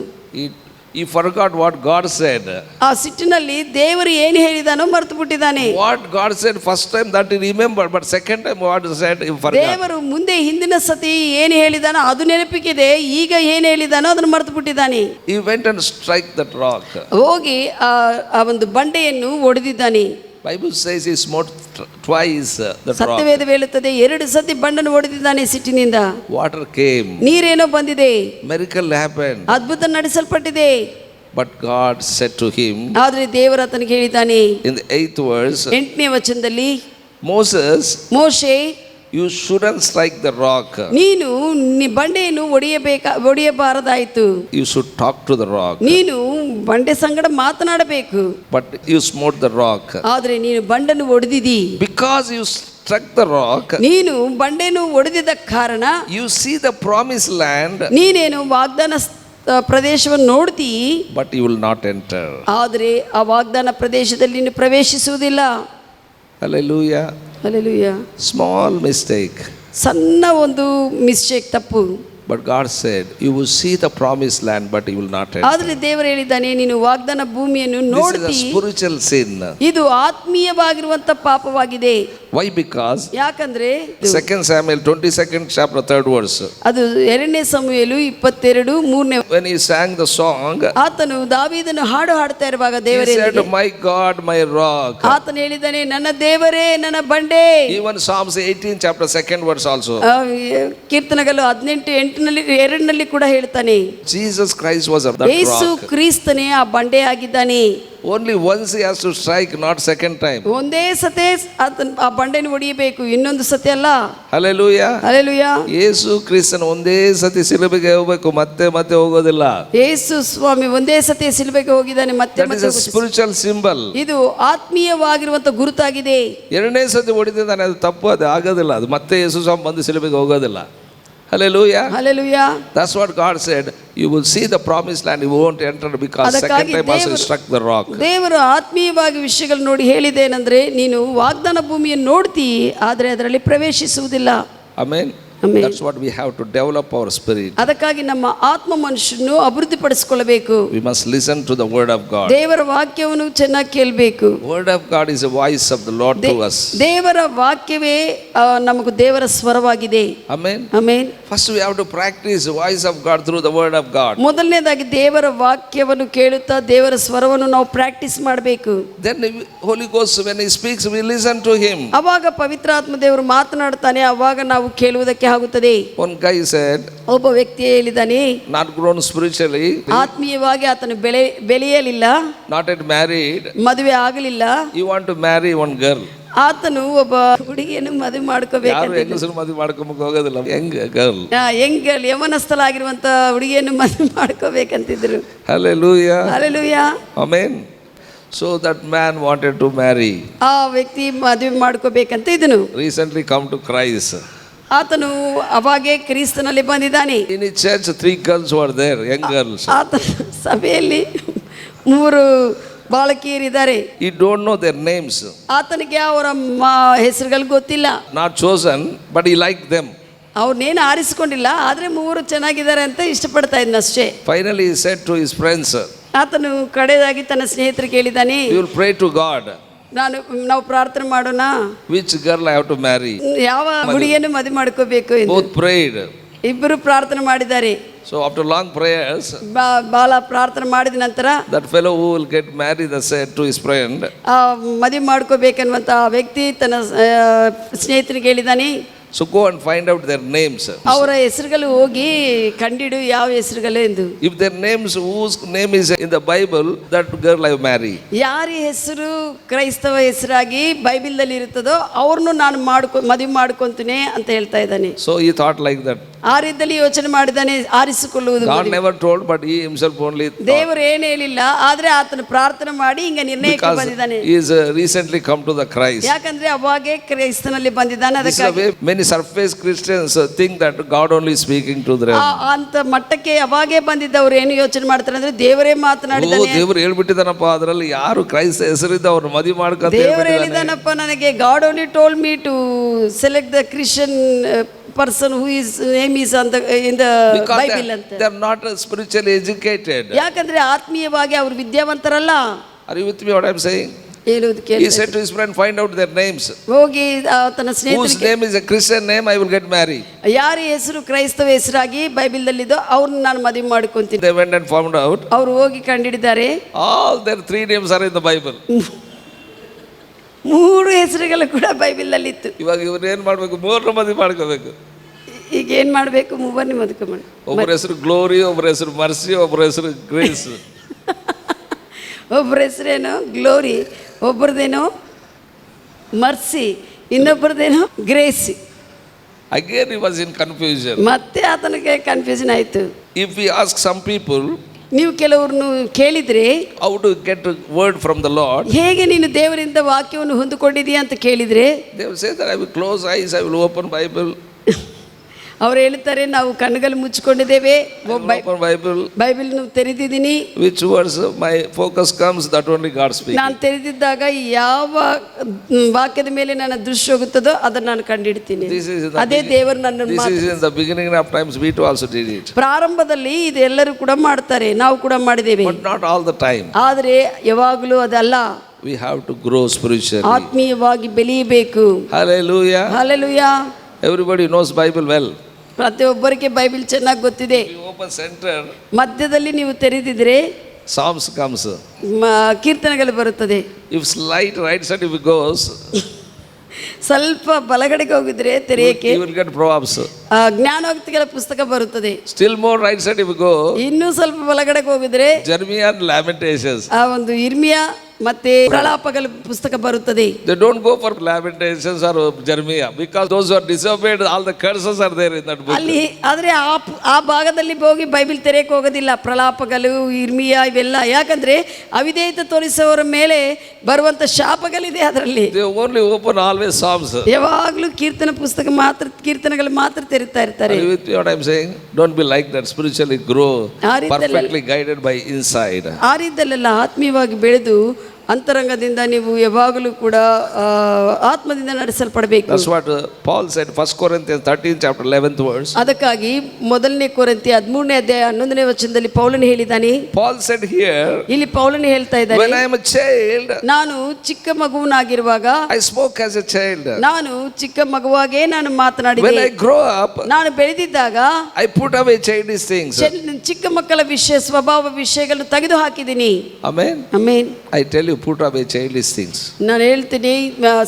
He forgot what God said. ಆ ಸಿಟ್ಟಿನಲ್ಲಿ ದೇವರು ಏನು ಹೇಳಿದಾನೋ ಮರೆತು ಬಿಟ್ಟಿದ್ದಾನೆ. What God said first time that he remembered, but second time what he said he forgot. ದೇವರು ಮುಂದೆ ಹಿಂದಿನ ಸತಿ ಏನು ಹೇಳಿದಾನೋ ಅದು ನೆನಪಿಗಿದೆ, ಈಗ ಏನು ಹೇಳಿದಾನೋ ಅದನ್ನು ಮರೆತು ಬಿಟ್ಟಿದ್ದಾನೆ. He went and strike that rock. ಹೋಗಿ ಆ ಒಂದು ಬಂಡೆಯನ್ನು ಒಡೆದಿದ್ದಾನೆ. Bible says he smote twice the rock. ಸತ್ಯವೇದ ಹೇಳುತ್ತದೆ 2 ಸತಿ ಬಂಡನ್ನು ಹೊಡೆದಿದ್ದಾನೆ ಸಿಟ್ಟಿನಿಂದ. Water came. ನೀರೇನೋ ಬಂದಿದೆ, Miracle happened. ಅದ್ಭುತ ನಡೆಸಲ್ಪಟ್ಟಿದೆ. But God said to him, ಆದರೆ ದೇವರು ಆತನಿಗೆ ಹೇಳಿದ್ದಾನೆ in the 8th verse, 8ನೇ ವಚನದಲ್ಲಿ, Moses, ಮೋಶೆ, you shouldn't strike the rock. ನೀನು ಬಂಡೆಯನ್ನು ಒಡೆಯಬಾರದಾಯಿತು. You should talk to the rock. ನೀನು ಬಂಡೆ ಸಂಗಡ ಮಾತನಾಡಬೇಕು. But you smote the rock. ಆದರೆ ನೀನು ಬಂಡನ್ನು ಒಡೆದಿದಿ. Because you struck the rock, ನೀನು ಬಂಡೆಯನ್ನು ಒಡೆದಿದ್ದ ಕಾರಣ you see the promised land, ನೀನೇನು ವಾಗ್ದಾನ ಪ್ರದೇಶವನ್ನು ನೋಡ್ತಿ, but you will not enter. ಆದರೆ ಆ ವಾಗ್ದಾನ ಪ್ರದೇಶದಲ್ಲಿ ನೀನು ಪ್ರವೇಶಿಸುವುದಿಲ್ಲ. Hallelujah. ಹಲ್ಲೆಲೂಯಾ. Small mistake. ಸಣ್ಣ ಒಂದು ಮಿಸ್ಟೇಕ್, ತಪ್ಪು. But God said, you will see the promised land, but you will not enter. ಆದರೆ ದೇವರು ಹೇಳಿದ್ದಾನೆ, ನೀನು ವಾಗ್ದಾನ ಭೂಮಿಯನ್ನು This is ನೋಡ್ತಿ. a spiritual sin. ಇದು ಆತ್ಮೀಯವಾಗಿರುವಂತ ಪಾಪವಾಗಿದೆ. Why? Because ಯಾಕಂದ್ರೆ 2 Samuel 22nd chapter 3rd verse. ಅದು 2ನೇ ಸಮುವೇಲು 22:3. When he sang the song, ಆತನು ದಾವೀದನು ಹಾಡು ಹಾಡ್ತಾ ಇರುವಾಗ he ದೇವರೇ, said, my God, my rock. ಆತನು ಹೇಳಿದ್ದಾನೆ, ನನ್ನ ದೇವರೇ, ನನ್ನ ಬಂಡೆ. Even Psalms 18 chapter 2nd verse also. ಕೀರ್ತನೆಗಳು 18:2 ಕೂಡ ಹೇಳ್ತಾನೆ, Jesus Christ was that Yesu rock. ಕ್ರಿಸ್ತನೇ ಆ ಬಂಡೆ ಆಗಿದ್ದಾನೆ. Only once he has to strike, not second time. ಒಂದೇ ಸತೆ ಆ ಬಂಡೆನ ಹೊಡಿಯಬೇಕು, ಇನ್ನೊಂದು ಸತಿ ಅಲ್ಲ. Hallelujah. ಹಲ್ಲೆಲೂಯಾ. ಯೇಸು ಕ್ರಿಸ್ತನ ಒಂದೇ ಸತಿ ಸಿಲುಬೆಗೆ ಹೋಗಬೇಕು, ಮತ್ತೆ ಮತ್ತೆ ಹೋಗೋದಿಲ್ಲ. ಯೇಸು ಸ್ವಾಮಿ ಒಂದೇ ಸತಿ ಸಿಲುಬೆಗೆ ಹೋಗಿದ್ದಾನೆ, ಮತ್ತೆ That is a spiritual symbol. ಇದು ಆತ್ಮೀಯವಾಗಿರುವಂತ ಗುರುತಾಗಿದೆ. 2ನೇ ಸತಿ ಹೊಡಿತಿದ್ದಾನೆ, ಅದು ತಪ್ಪು, ಅದು ಆಗೋದಿಲ್ಲ, ಅದು ಮತ್ತೆ ಯೇಸು ಸ್ವಾಮಿ ಬಂದು ಸಿಲುಬೆಗೆ ಹೋಗೋದಿಲ್ಲ. Hallelujah. Hallelujah. That's what God said. You will see the promised land, you won't enter, because second time also he struck the rock. ದೇವರು ಆತ್ಮೀಯವಾಗಿ ವಿಷಯಗಳು ನೋಡಿ ಹೇಳಿದ್ದೇನೆಂದ್ರೆ, ನೀನು ವಾಗ್ದಾನ ಭೂಮಿಯನ್ನು ನೋಡ್ತಿ, ಆದರೆ ಅದರಲ್ಲಿ ಪ್ರವೇಶಿಸುವುದಿಲ್ಲ. Amen. Amen. That's what we have to develop our spirit. ಅದಕ್ಕಾಗಿ ನಮ್ಮ ಆತ್ಮ ಮನುಷ್ಯನು ಅಭಿವೃದ್ಧಿಪಡಿಸಿಕೊಳ್ಳಬೇಕು. We must listen to the word of God. ದೇವರ ವಾಕ್ಯವನ್ನು ಚೆನ್ನಾಗಿ ಕೇಳಬೇಕು. Word of God is a voice of the Lord to us. ದೇವರ ವಾಕ್ಯವೇ ನಮಗೆ ದೇವರ ಸ್ವರವಾಗಿದೆ. Amen. Amen. First we have to practice the voice of God through the word of God. ಮೊದಲನೇದಾಗಿ ದೇವರ ವಾಕ್ಯವನ್ನು ಕೇಳುತ್ತಾ ದೇವರ ಸ್ವರವನ್ನು ನಾವು ಪ್ರಾಕ್ಟೀಸ್ ಮಾಡಬೇಕು. Then Holy Ghost, when he speaks, we listen to him. ಅವಾಗ ಪವಿತ್ರಾತ್ಮ ದೇವರು ಮಾತನಾಡ್ತಾನೆ, ಅವಾಗ ನಾವು ಕೇಳುವುದಕ್ಕೆ ಆಗುತ್ತದೆ. One guy said, ಒಬ್ಬ ವ್ಯಕ್ತಿ ಹೇಳಿದ್ದಾನೆ, not grown spiritually, ಆತ್ಮೀಯವಾಗಿ ಆತನು ಬೆಳೆಯಲಿಲ್ಲ, not yet married, ಮದುವೆ ಆಗಲಿಲ್ಲ. you want to marry one girl. ಆತನು ಒಬ್ಬ ಹುಡುಗಿಯನ್ನು ಮದುವೆ ಯಾರು ಮಾಡ್ಕೋಬೇಕು, ಹೆಂಗಸರು ಮದುವೆ ಮಾಡ್ಕೊಂಬಕ್ ಹೋಗೋದಿಲ್ಲ, ಯಂಗ್ ಗರ್ಲ್. ಯವನಸ್ಥಲಾಗಿರುವಂತ ಹುಡುಗಿಯನ್ನು ಮದುವೆ ಮಾಡ್ಕೋಬೇಕಂತಿದ್ರು. Hallelujah. Hallelujah. Amen. So that man wanted to marry. ಆ ವ್ಯಕ್ತಿ ಮದುವೆ ಮಾಡ್ಕೋಬೇಕಂತ ಇದನು Recently come to Christ. ಆತನು ಅವಾಗೆ ಕ್ರಿಸ್ತನಲ್ಲಿ ಬಂದಿದ್ದಾನೆ. In his church 3 girls were there, young girls. ಆತ ಸಭೆಯಲ್ಲಿ 3 ಬಾಲಕಿಯರಿದ್ದಾರೆ. He don't know their names. ಆತನಿಗೆ ಅವರ ಹೆಸರುಗಳು ಗೊತ್ತಿಲ್ಲ. Not chosen, but he liked them. ಅವ್ರನ್ನೇನು ಆರಿಸಿಕೊಂಡಿಲ್ಲ, ಆದರೆ 3 ಚೆನ್ನಾಗಿದ್ದಾರೆ ಅಂತ ಇಷ್ಟಪಡ್ತಾ ಇದ್ನಷ್ಟೇ. Finally he said to his friends, ಆತನು ಕಡೆದಾಗಿ ತನ್ನ ಸ್ನೇಹಿತರಿಗೆ ಹೇಳಿದ್ದಾನೆ, you will pray to God. ನಾವು ಪ್ರಾರ್ಥನೆ ಮಾಡೋಣ, Which girl I have to marry? ಯಾವ ಹುಡುಗಿಯನ್ನು ಮದುವೆ ಮಾಡ್ಕೋಬೇಕು ಎಂದು. Both prayed. ಇಬ್ಬರು ಪ್ರಾರ್ಥನೆ ಮಾಡಿದ್ದಾರೆ. So after long prayers, ಬಾಲ ಪ್ರಾರ್ಥನೆ ಮಾಡಿದ ನಂತರ that fellow who will get married said to his friend, ಮದುವೆ ಮಾಡ್ಕೋಬೇಕನ್ನುವಂಥ ಆ ವ್ಯಕ್ತಿ ತನ್ನ ಸ್ನೇಹಿತರಿಗೆ ಹೇಳಿದ್ದಾನೆ, So go and find out their names. ಅವರ ಹೆಸರುಗಳು ಹೋಗಿ ಕಂಡಿಡು ಯಾವ ಹೆಸರುಗಳು ಎಂದು. If their names, whose name is in the Bible, that girl I marry. ಯಾರ ಹೆಸರು ಕ್ರೈಸ್ತವ ಹೆಸರಾಗಿ ಬೈಬಲ್ದಲ್ಲಿ ಇರುತ್ತದೋ ಅವ್ರನ್ನು ನಾನು ಮದುವೆ ಮಾಡ್ಕೊಂತೀನಿ ಅಂತ ಹೇಳ್ತಾ ಇದ್ದಾನೆ. So he thought like that. ಆ ರೀತಿಯಲ್ಲಿ ಯೋಚನೆ ಮಾಡಿದ್ದಾನೆ, ಆರಿಸಿಕೊಳ್ಳುವುದು. God never told, but he himself only thought. ದೇವರು ಏನು ಹೇಳಿಲ್ಲ, ಆದ್ರೆ ಆತನ ಪ್ರಾರ್ಥನೆ ಮಾಡಿ ಹಿಂಗ ನಿರ್ಣಯಕ್ಕೆ ಬಂದಿದ್ದಾನೆ. He is recently come to the Christ. ಯಾಕಂದ್ರೆ ಅವಾಗೆ ಕ್ರೈಸ್ತನಲ್ಲಿ ಬಂದಿದ್ದಾನೆ. ಅದಕ್ಕಾಗಿ many surface Christians think that God only speaking to them. ಅಂತ ಮಟ್ಟಕ್ಕೆ ಅವಾಗೆ ಬಂದಿದ್ದವ್ರು ಏನು ಯೋಚನೆ ಮಾಡ್ತಾರೆ ಅಂದ್ರೆ ದೇವರೇ ಮಾತನಾಡಿದ್ದಾನೆ. ದೇವರು ಹೇಳ್ಬಿಟ್ಟಿದ್ದಾನಪ್ಪ, ಅದರಲ್ಲಿ ಯಾರು ಕ್ರೈಸ್ತ ಹೆಸರಿದ್ದ ಅವ್ರು ಮದುವೆ ಮಾಡ್ಕೊಂತ ದೇವರು ಹೇಳಿದಾನಪ್ಪ ನನಗೆ. God only told me to select the Christian person who is name is on the in the Bible ಅಂತ. They are not spiritually educated. ಯಾಕಂದ್ರೆ ಆತ್ಮೀಯವಾಗಿ ಅವರು ವಿದ್ಯಾವಂತರಲ್ಲ. Are you with me what I am saying? ಹೇಳುವುದು ಕೇಳಿ. He said to his friend, find out their names. ಹೋಗಿ ತನ್ನ Whose ಸ್ನೇಹಿತರಿಗೆ name is a Christian name, I will get married. ಯಾರ ಹೆಸರು ಕ್ರೈಸ್ತವ ಹೆಸರಾಗಿ ಬೈಬಲ್ದಲ್ಲಿದ್ದೋ ಅವ್ರನ್ನ ನಾನು ಮದುವೆ ಮಾಡ್ಕೊಂತೀನಿ. They went and found out. ಅವರು ಹೋಗಿ ಕಂಡಿಡಿದ್ದಾರೆ. All their 3 names are in the Bible. 3 ಹೆಸರುಗಳು ಕೂಡ ಬೈಬಲ್ನಲ್ಲಿ ಇತ್ತು. ಇವಾಗ ಇವ್ರು ಏನ್ ಮಾಡ್ಬೇಕು? 3 ಮದುವೆ ಮಾಡ್ಕೋಬೇಕು. ಈಗ ಏನ್ ಮಾಡ್ಬೇಕು? 3 ಮದುವೆ ಮಾಡಿ. ಒಬ್ಬರ ಹೆಸರು ಗ್ಲೋರಿ, ಒಬ್ಬರ ಹೆಸರು ಮರ್ಸಿ, ಒಬ್ಬರ ಹೆಸರು ಗ್ರೇಸ್. ಒಬ್ಬರ ಹೆಸರೇನು ಗ್ಲೋರಿ, ಒಬ್ಬರದೇನೋ ಮರ್ಸಿ, ಇನ್ನೊಬ್ಬರದೇನೋ Gracie. Again he was in confusion. ಮತ್ತೆ ಆತನಿಗೆ ಕನ್ಫ್ಯೂಷನ್ ಆಯಿತು. If we ask some people, ನೀವು ಕೆಲವ್ರನ್ನು ಕೇಳಿದ್ರೆ how to get a word from the Lord, ಹೇಗೆ ನೀನು ದೇವರಿಂದ ವಾಕ್ಯವನ್ನು ಹೊಂದಿಕೊಂಡಿದೀಯ ಅಂತ ಕೇಳಿದ್ರೆ, they will say that I will close eyes, I will open Bible. ಅವ್ರು ಹೇಳ್ತಾರೆ ನಾವು ಕಣ್ಣುಗಳು ಮುಚ್ಚಿಕೊಂಡಿದ್ದೇವೆ, Bible ತೆರೆದಿದ್ದೀನಿ. Which words my focus comes, that only God speaks. ನಾನು ತೆರೆದಿದ್ದಾಗ ಯಾವ ವಾಕ್ಯದ ಮೇಲೆ ನನ್ನ ದೃಷ್ಟಿ ಹೋಗುತ್ತದೋ ಅದನ್ನು ನಾನು ಕಂಡಿಡ್ತೀನಿ. ಅದೇ ದೇವರು ನನ್ನ. This is in the beginning of times, we too also did it. ಪ್ರಾರಂಭದಲ್ಲಿ ಇದು ಎಲ್ಲರೂ ಕೂಡ ಮಾಡ್ತಾರೆ, ನಾವು ಕೂಡ ಮಾಡಿದ್ದೇವೆ. But not all the time. ಆದರೆ ಯಾವಾಗಲೂ ಅದಲ್ಲ. We have to grow spiritually. ಆತ್ಮೀಯವಾಗಿ ಬೆಳೆಯಬೇಕು. Hallelujah. Hallelujah. Everybody knows Bible well. ಪ್ರತಿಯೊಬ್ಬರಿಗೆ ಬೈಬಲ್ ಚೆನ್ನಾಗಿ ಗೊತ್ತಿದೆ. Open center, ಮಧ್ಯದಲ್ಲಿ ನೀವು ತೆರೆದಿದ್ರೆ Psalms comes. ಕೀರ್ತನೆಗಳು ಬರುತ್ತದೆ. If slight right side if it goes, ಸ್ವಲ್ಪ ಬಲಗಡೆಗೆ ಹೋಗಿದ್ರೆ ತೆರೆಯಕ್ಕೆ you will get Proverbs. ಜ್ಞಾನೋಕ್ತಿಗಳ ಪುಸ್ತಕ ಬರುತ್ತದೆ. Still more right side if you go, ಇನ್ನೂ ಸ್ವಲ್ಪ ಬಲಗಡೆಗೆ ಹೋಗಿದ್ರೆ Jeremiah and Lamentations. ಆ ಒಂದು ಇರ್ಮಿಯಾ ಮತ್ತೆ ಪ್ರಲಾಪಗಳ ಪುಸ್ತಕ ಬರುತ್ತದೆ. They don't go for Lamentations or Jeremiah because those who are disobeyed, all the curses are there in that book. ಅಲ್ಲಿ ಆದ್ರೆ ಆ ಭಾಗದಲ್ಲಿ ಹೋಗಿ ಬೈಬಲ್ ತೆರೆಯಕ್ಕೆ ಹೋಗೋದಿಲ್ಲ. ಪ್ರಲಾಪಗಳು, ಇರ್ಮಿಯಾ ಇವೆಲ್ಲ. ಯಾಕಂದ್ರೆ ಅವಿಧೇಯತೆ ತೋರಿಸುವವರ ಮೇಲೆ ಬರುವಂತ ಶಾಪಗಳಿದೆ ಅದರಲ್ಲಿ. They only open always Psalms. ಯಾವಾಗಲೂ ಕೀರ್ತನೆಗಳು ಮಾತ್ರ ತೆರಿತಾ ಇರ್ತಾರೆ. Are you with me what I am saying? Don't be like that. Spiritually grow, perfectly guided by inside. ಆ ರೀತಿಯಲ್ಲೆಲ್ಲ ಆತ್ಮೀಯವಾಗಿ ಬೆಳೆದು ಅಂತರಂಗದಿಂದ ನೀವು ಯಾವಾಗಲೂ ಕೂಡ ಆತ್ಮದಿಂದ ನಡೆಸಲ್ಪಡಬೇಕು. That's what Paul said, 1 Corinthians 13 chapter 11th verse. ಅದಕ್ಕಾಗಿ ಮೊದಲನೇ ಕೊರಿಂಥಿ 13ನೇ ಅಧ್ಯಾಯ 11ನೇ ವಚನದಲ್ಲಿ ಪೌಲನು ಹೇಳಿದಾನೆ. Paul said here, ಇಲ್ಲಿ ಪೌಲನು ಹೇಳ್ತಾ ಇದ್ದಾನೆ, when I am a child, ನಾನು ಚಿಕ್ಕ ಮಗುವನಾಗಿರುವಾಗ I spoke as a child. ನಾನು ಚಿಕ್ಕ ಮಗುವಾಗೇ ನಾನು ಮಾತನಾಡಿದೆ. When I grow up, ನಾನು ಬೆಳೆದಿದ್ದಾಗ I put away childish things. ಚಿಕ್ಕ ಮಕ್ಕಳ ವಿಷಯ, ಸ್ವಭಾವ ವಿಷಯಗಳನ್ನು ತೆಗೆದು ಹಾಕಿದ್ದೀನಿ. Amen. Amen. I tell you, put away childish things. ನಾನು ಹೇಳ್ತೀನಿ,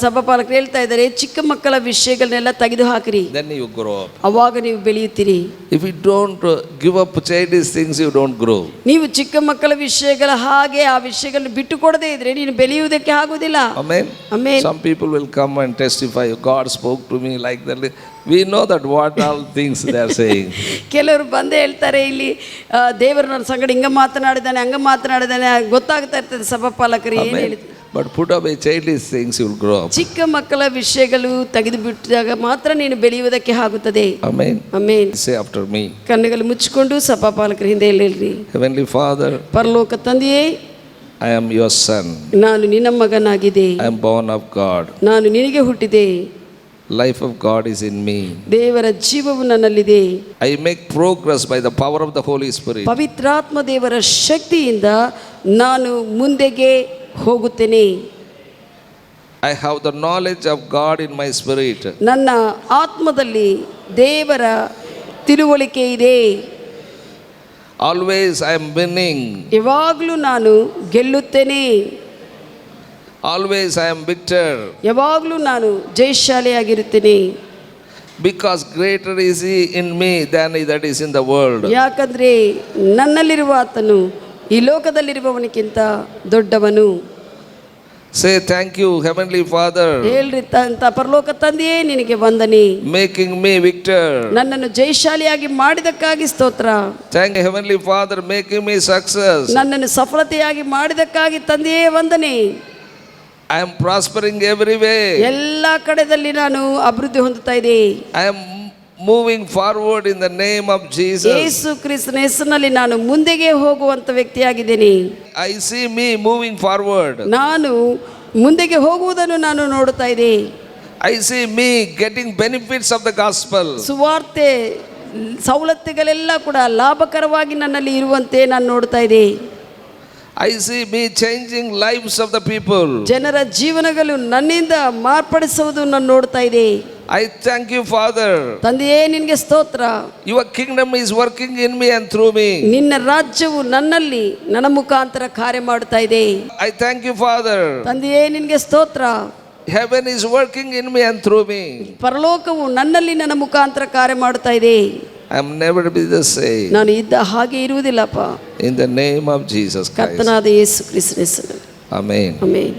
ಸಭಾಪಾಲಕರು ಹೇಳ್ತಾ ಇದ್ದಾರೆ, ಚಿಕ್ಕ ಮಕ್ಕಳ ವಿಷಯಗಳನ್ನೆಲ್ಲ ತೆಗೆದು ಹಾಕಿರಿ. Then you grow up. ಅವಾಗ ನೀವು ಬೆಳೆಯುತ್ತೀರಿ. If you don't give up childish things, you don't grow. ನೀವು ಚಿಕ್ಕ ಮಕ್ಕಳ ವಿಷಯಗಳ ಹಾಗೆ ಆ ವಿಷಯಗಳನ್ನು ಬಿಟ್ಟು ಕೊಡದೇ ಇದ್ರೆ ನೀನು ಬೆಳೆಯುವುದಕ್ಕೆ ಆಗುವುದಿಲ್ಲ. Amen. Amen. Some people will come and testify, God spoke to me like that. We know that what all things they are saying. ಕೆಲವರು ಬಂದೇ ಹೇಳ್ತಾರೆ, ಇಲ್ಲಿ ದೇವರು ನನ್ನ ಸಂಗಡ ಹಿಂಗ ಮಾತನಾಡಿದಾನೆ, ಹಂಗ ಮಾತನಾಡಿದಾನೆ, ಗೊತ್ತಾಗ್ತಾ ಇರ್ತದೆ ಸಭಾಪಾಲಕರು ಏನು ಹೇಳಿದ್ರು. But put away childish things, you will grow up. ಚಿಕ್ಕ ಮಕ್ಕಳ ವಿಷಯಗಳು ತೆಗೆದು ಬಿಟ್ಟಾಗ ಮಾತ್ರ ನೀನು ಬೆಳೆಯುವುದಕ್ಕೆ ಆಗುತ್ತದೆ. Amen. Amen. Say after me. ಕಣ್ಣುಗಳು ಮುಚ್ಚಿಕೊಂಡು ಸಭಾಪಾಲಕರ ಹಿಂದೆ ಹೇಳ್ರಿ. Heavenly Father, ಪರಲೋಕ ತಂದೆಯೇ, I am your son. ನಾನು ನಿನ್ನ ಮಗನಾಗಿದೆ. I am born of God. ನಾನು ನಿನಗೆ ಹುಟ್ಟಿದೆ. Life of God is in me. ದೇವರ ಜೀವವು ನನ್ನಲ್ಲಿದೆ. I make progress by the power of the Holy Spirit. ಪವಿತ್ರಾತ್ಮ ದೇವರ ಶಕ್ತಿಯಿಂದ ನಾನು ಮುಂದೆಗೆ ಹೋಗುತ್ತೇನೆ. I have the knowledge of God in my spirit. ನನ್ನ ಆತ್ಮದಲ್ಲಿ ದೇವರ ತಿಳುವಳಿಕೆ ಇದೆ. Always I am winning. ಯಾವಾಗಲೂ ನಾನು ಗೆಲ್ಲುತ್ತೇನೆ. Always I am victor. ಯಾವಾಗಲೂ ನಾನು ಜಯಶಾಲಿಯಾಗಿರುತ್ತೇನೆ. Because greater is he in me than he that is in the world. ಯಾಕಂದ್ರೆ ನನ್ನಲ್ಲಿರುವ ಆತನು ಈ ಲೋಕದಲ್ಲಿರುವವನಿಗಿಂತ ದೊಡ್ಡವನು. Say thank you, Heavenly Father, ಹೇಳ್ರಿ ಪರಲೋಕ ತಂದೆಯೇ ನಿನಗೆ ವಂದನೆ, making me victor. ನನ್ನನ್ನು ಜಯಶಾಲಿಯಾಗಿ ಮಾಡಿದಕ್ಕಾಗಿ ಸ್ತೋತ್ರ. Thank you, Heavenly Father, making me success. ನನ್ನನ್ನು ಸಫಲತೆಯಾಗಿ ಮಾಡಿದಕ್ಕಾಗಿ ತಂದೆಯೇ ವಂದನೆ. I am prospering every way. ಎಲ್ಲ ಕಡೆದಲ್ಲಿ ನಾನು ಅಭಿವೃದ್ಧಿ ಹೊಂದುತ್ತಾ ಇದ್ದೆ. I am moving forward in the name of Jesus. ಯೇಸು ಕ್ರಿಸ್ತನ ಹೆಸರಿನಲ್ಲಿ ನಾನು ಮುಂದೆಗೆ ಹೋಗುವಂತ ವ್ಯಕ್ತಿಯಾಗಿದ್ದೇನೆ. I see me moving forward. ನಾನು ಮುಂದೆಗೆ ಹೋಗುವುದನ್ನು ನಾನು ನೋಡುತ್ತಾ ಇದ್ದೆ. I see me getting benefits of the gospel. ಸುವಾರ್ತೆ ಸವಲತ್ತುಗಳೆಲ್ಲ ಕೂಡ ಲಾಭಕರವಾಗಿ ನನ್ನಲ್ಲಿ ಇರುವಂತೆ ನಾನು ನೋಡ್ತಾ ಇದ್ದೆ. I see me changing lives of the people. ಜನರ ಜೀವನಗಳು ನನ್ನಿಂದ ಮಾರ್ಪಡಿಸುವುದು ನಾನು ನೋಡ್ತಾ ಇದ್ದೆ. I thank you, Father. ತಂದೆಯೇ ನಿನಗೆ ಸ್ತೋತ್ರ. Your kingdom is working in me and through me. ನಿನ್ನ ರಾಜ್ಯವು ನನ್ನಲ್ಲಿ ನನ್ನ ಮುಖಾಂತರ ಕಾರ್ಯ ಮಾಡುತ್ತಾ ಇದೆ. I thank you, Father. ತಂದೆಯೇ ನಿನಗೆ ಸ್ತೋತ್ರ. Heaven is working in me and through me. ಪರಲೋಕವು ನನ್ನಲ್ಲಿ ನನ್ನ ಮುಖಾಂತರ ಕಾರ್ಯ ಮಾಡುತ್ತಾ ಇದೆ. I am never to be the same. ನಾನು ಇದ್ದ ಹಾಗೆ ಇರುವುದಿಲ್ಲಪ್ಪ. In the name of Jesus Christ. ಕರ್ತನಾದ ಯೇಸು ಕ್ರಿಸ್ತನ ಹೆಸರಿನಲ್ಲಿ. Amen. ಆಮೆನ್.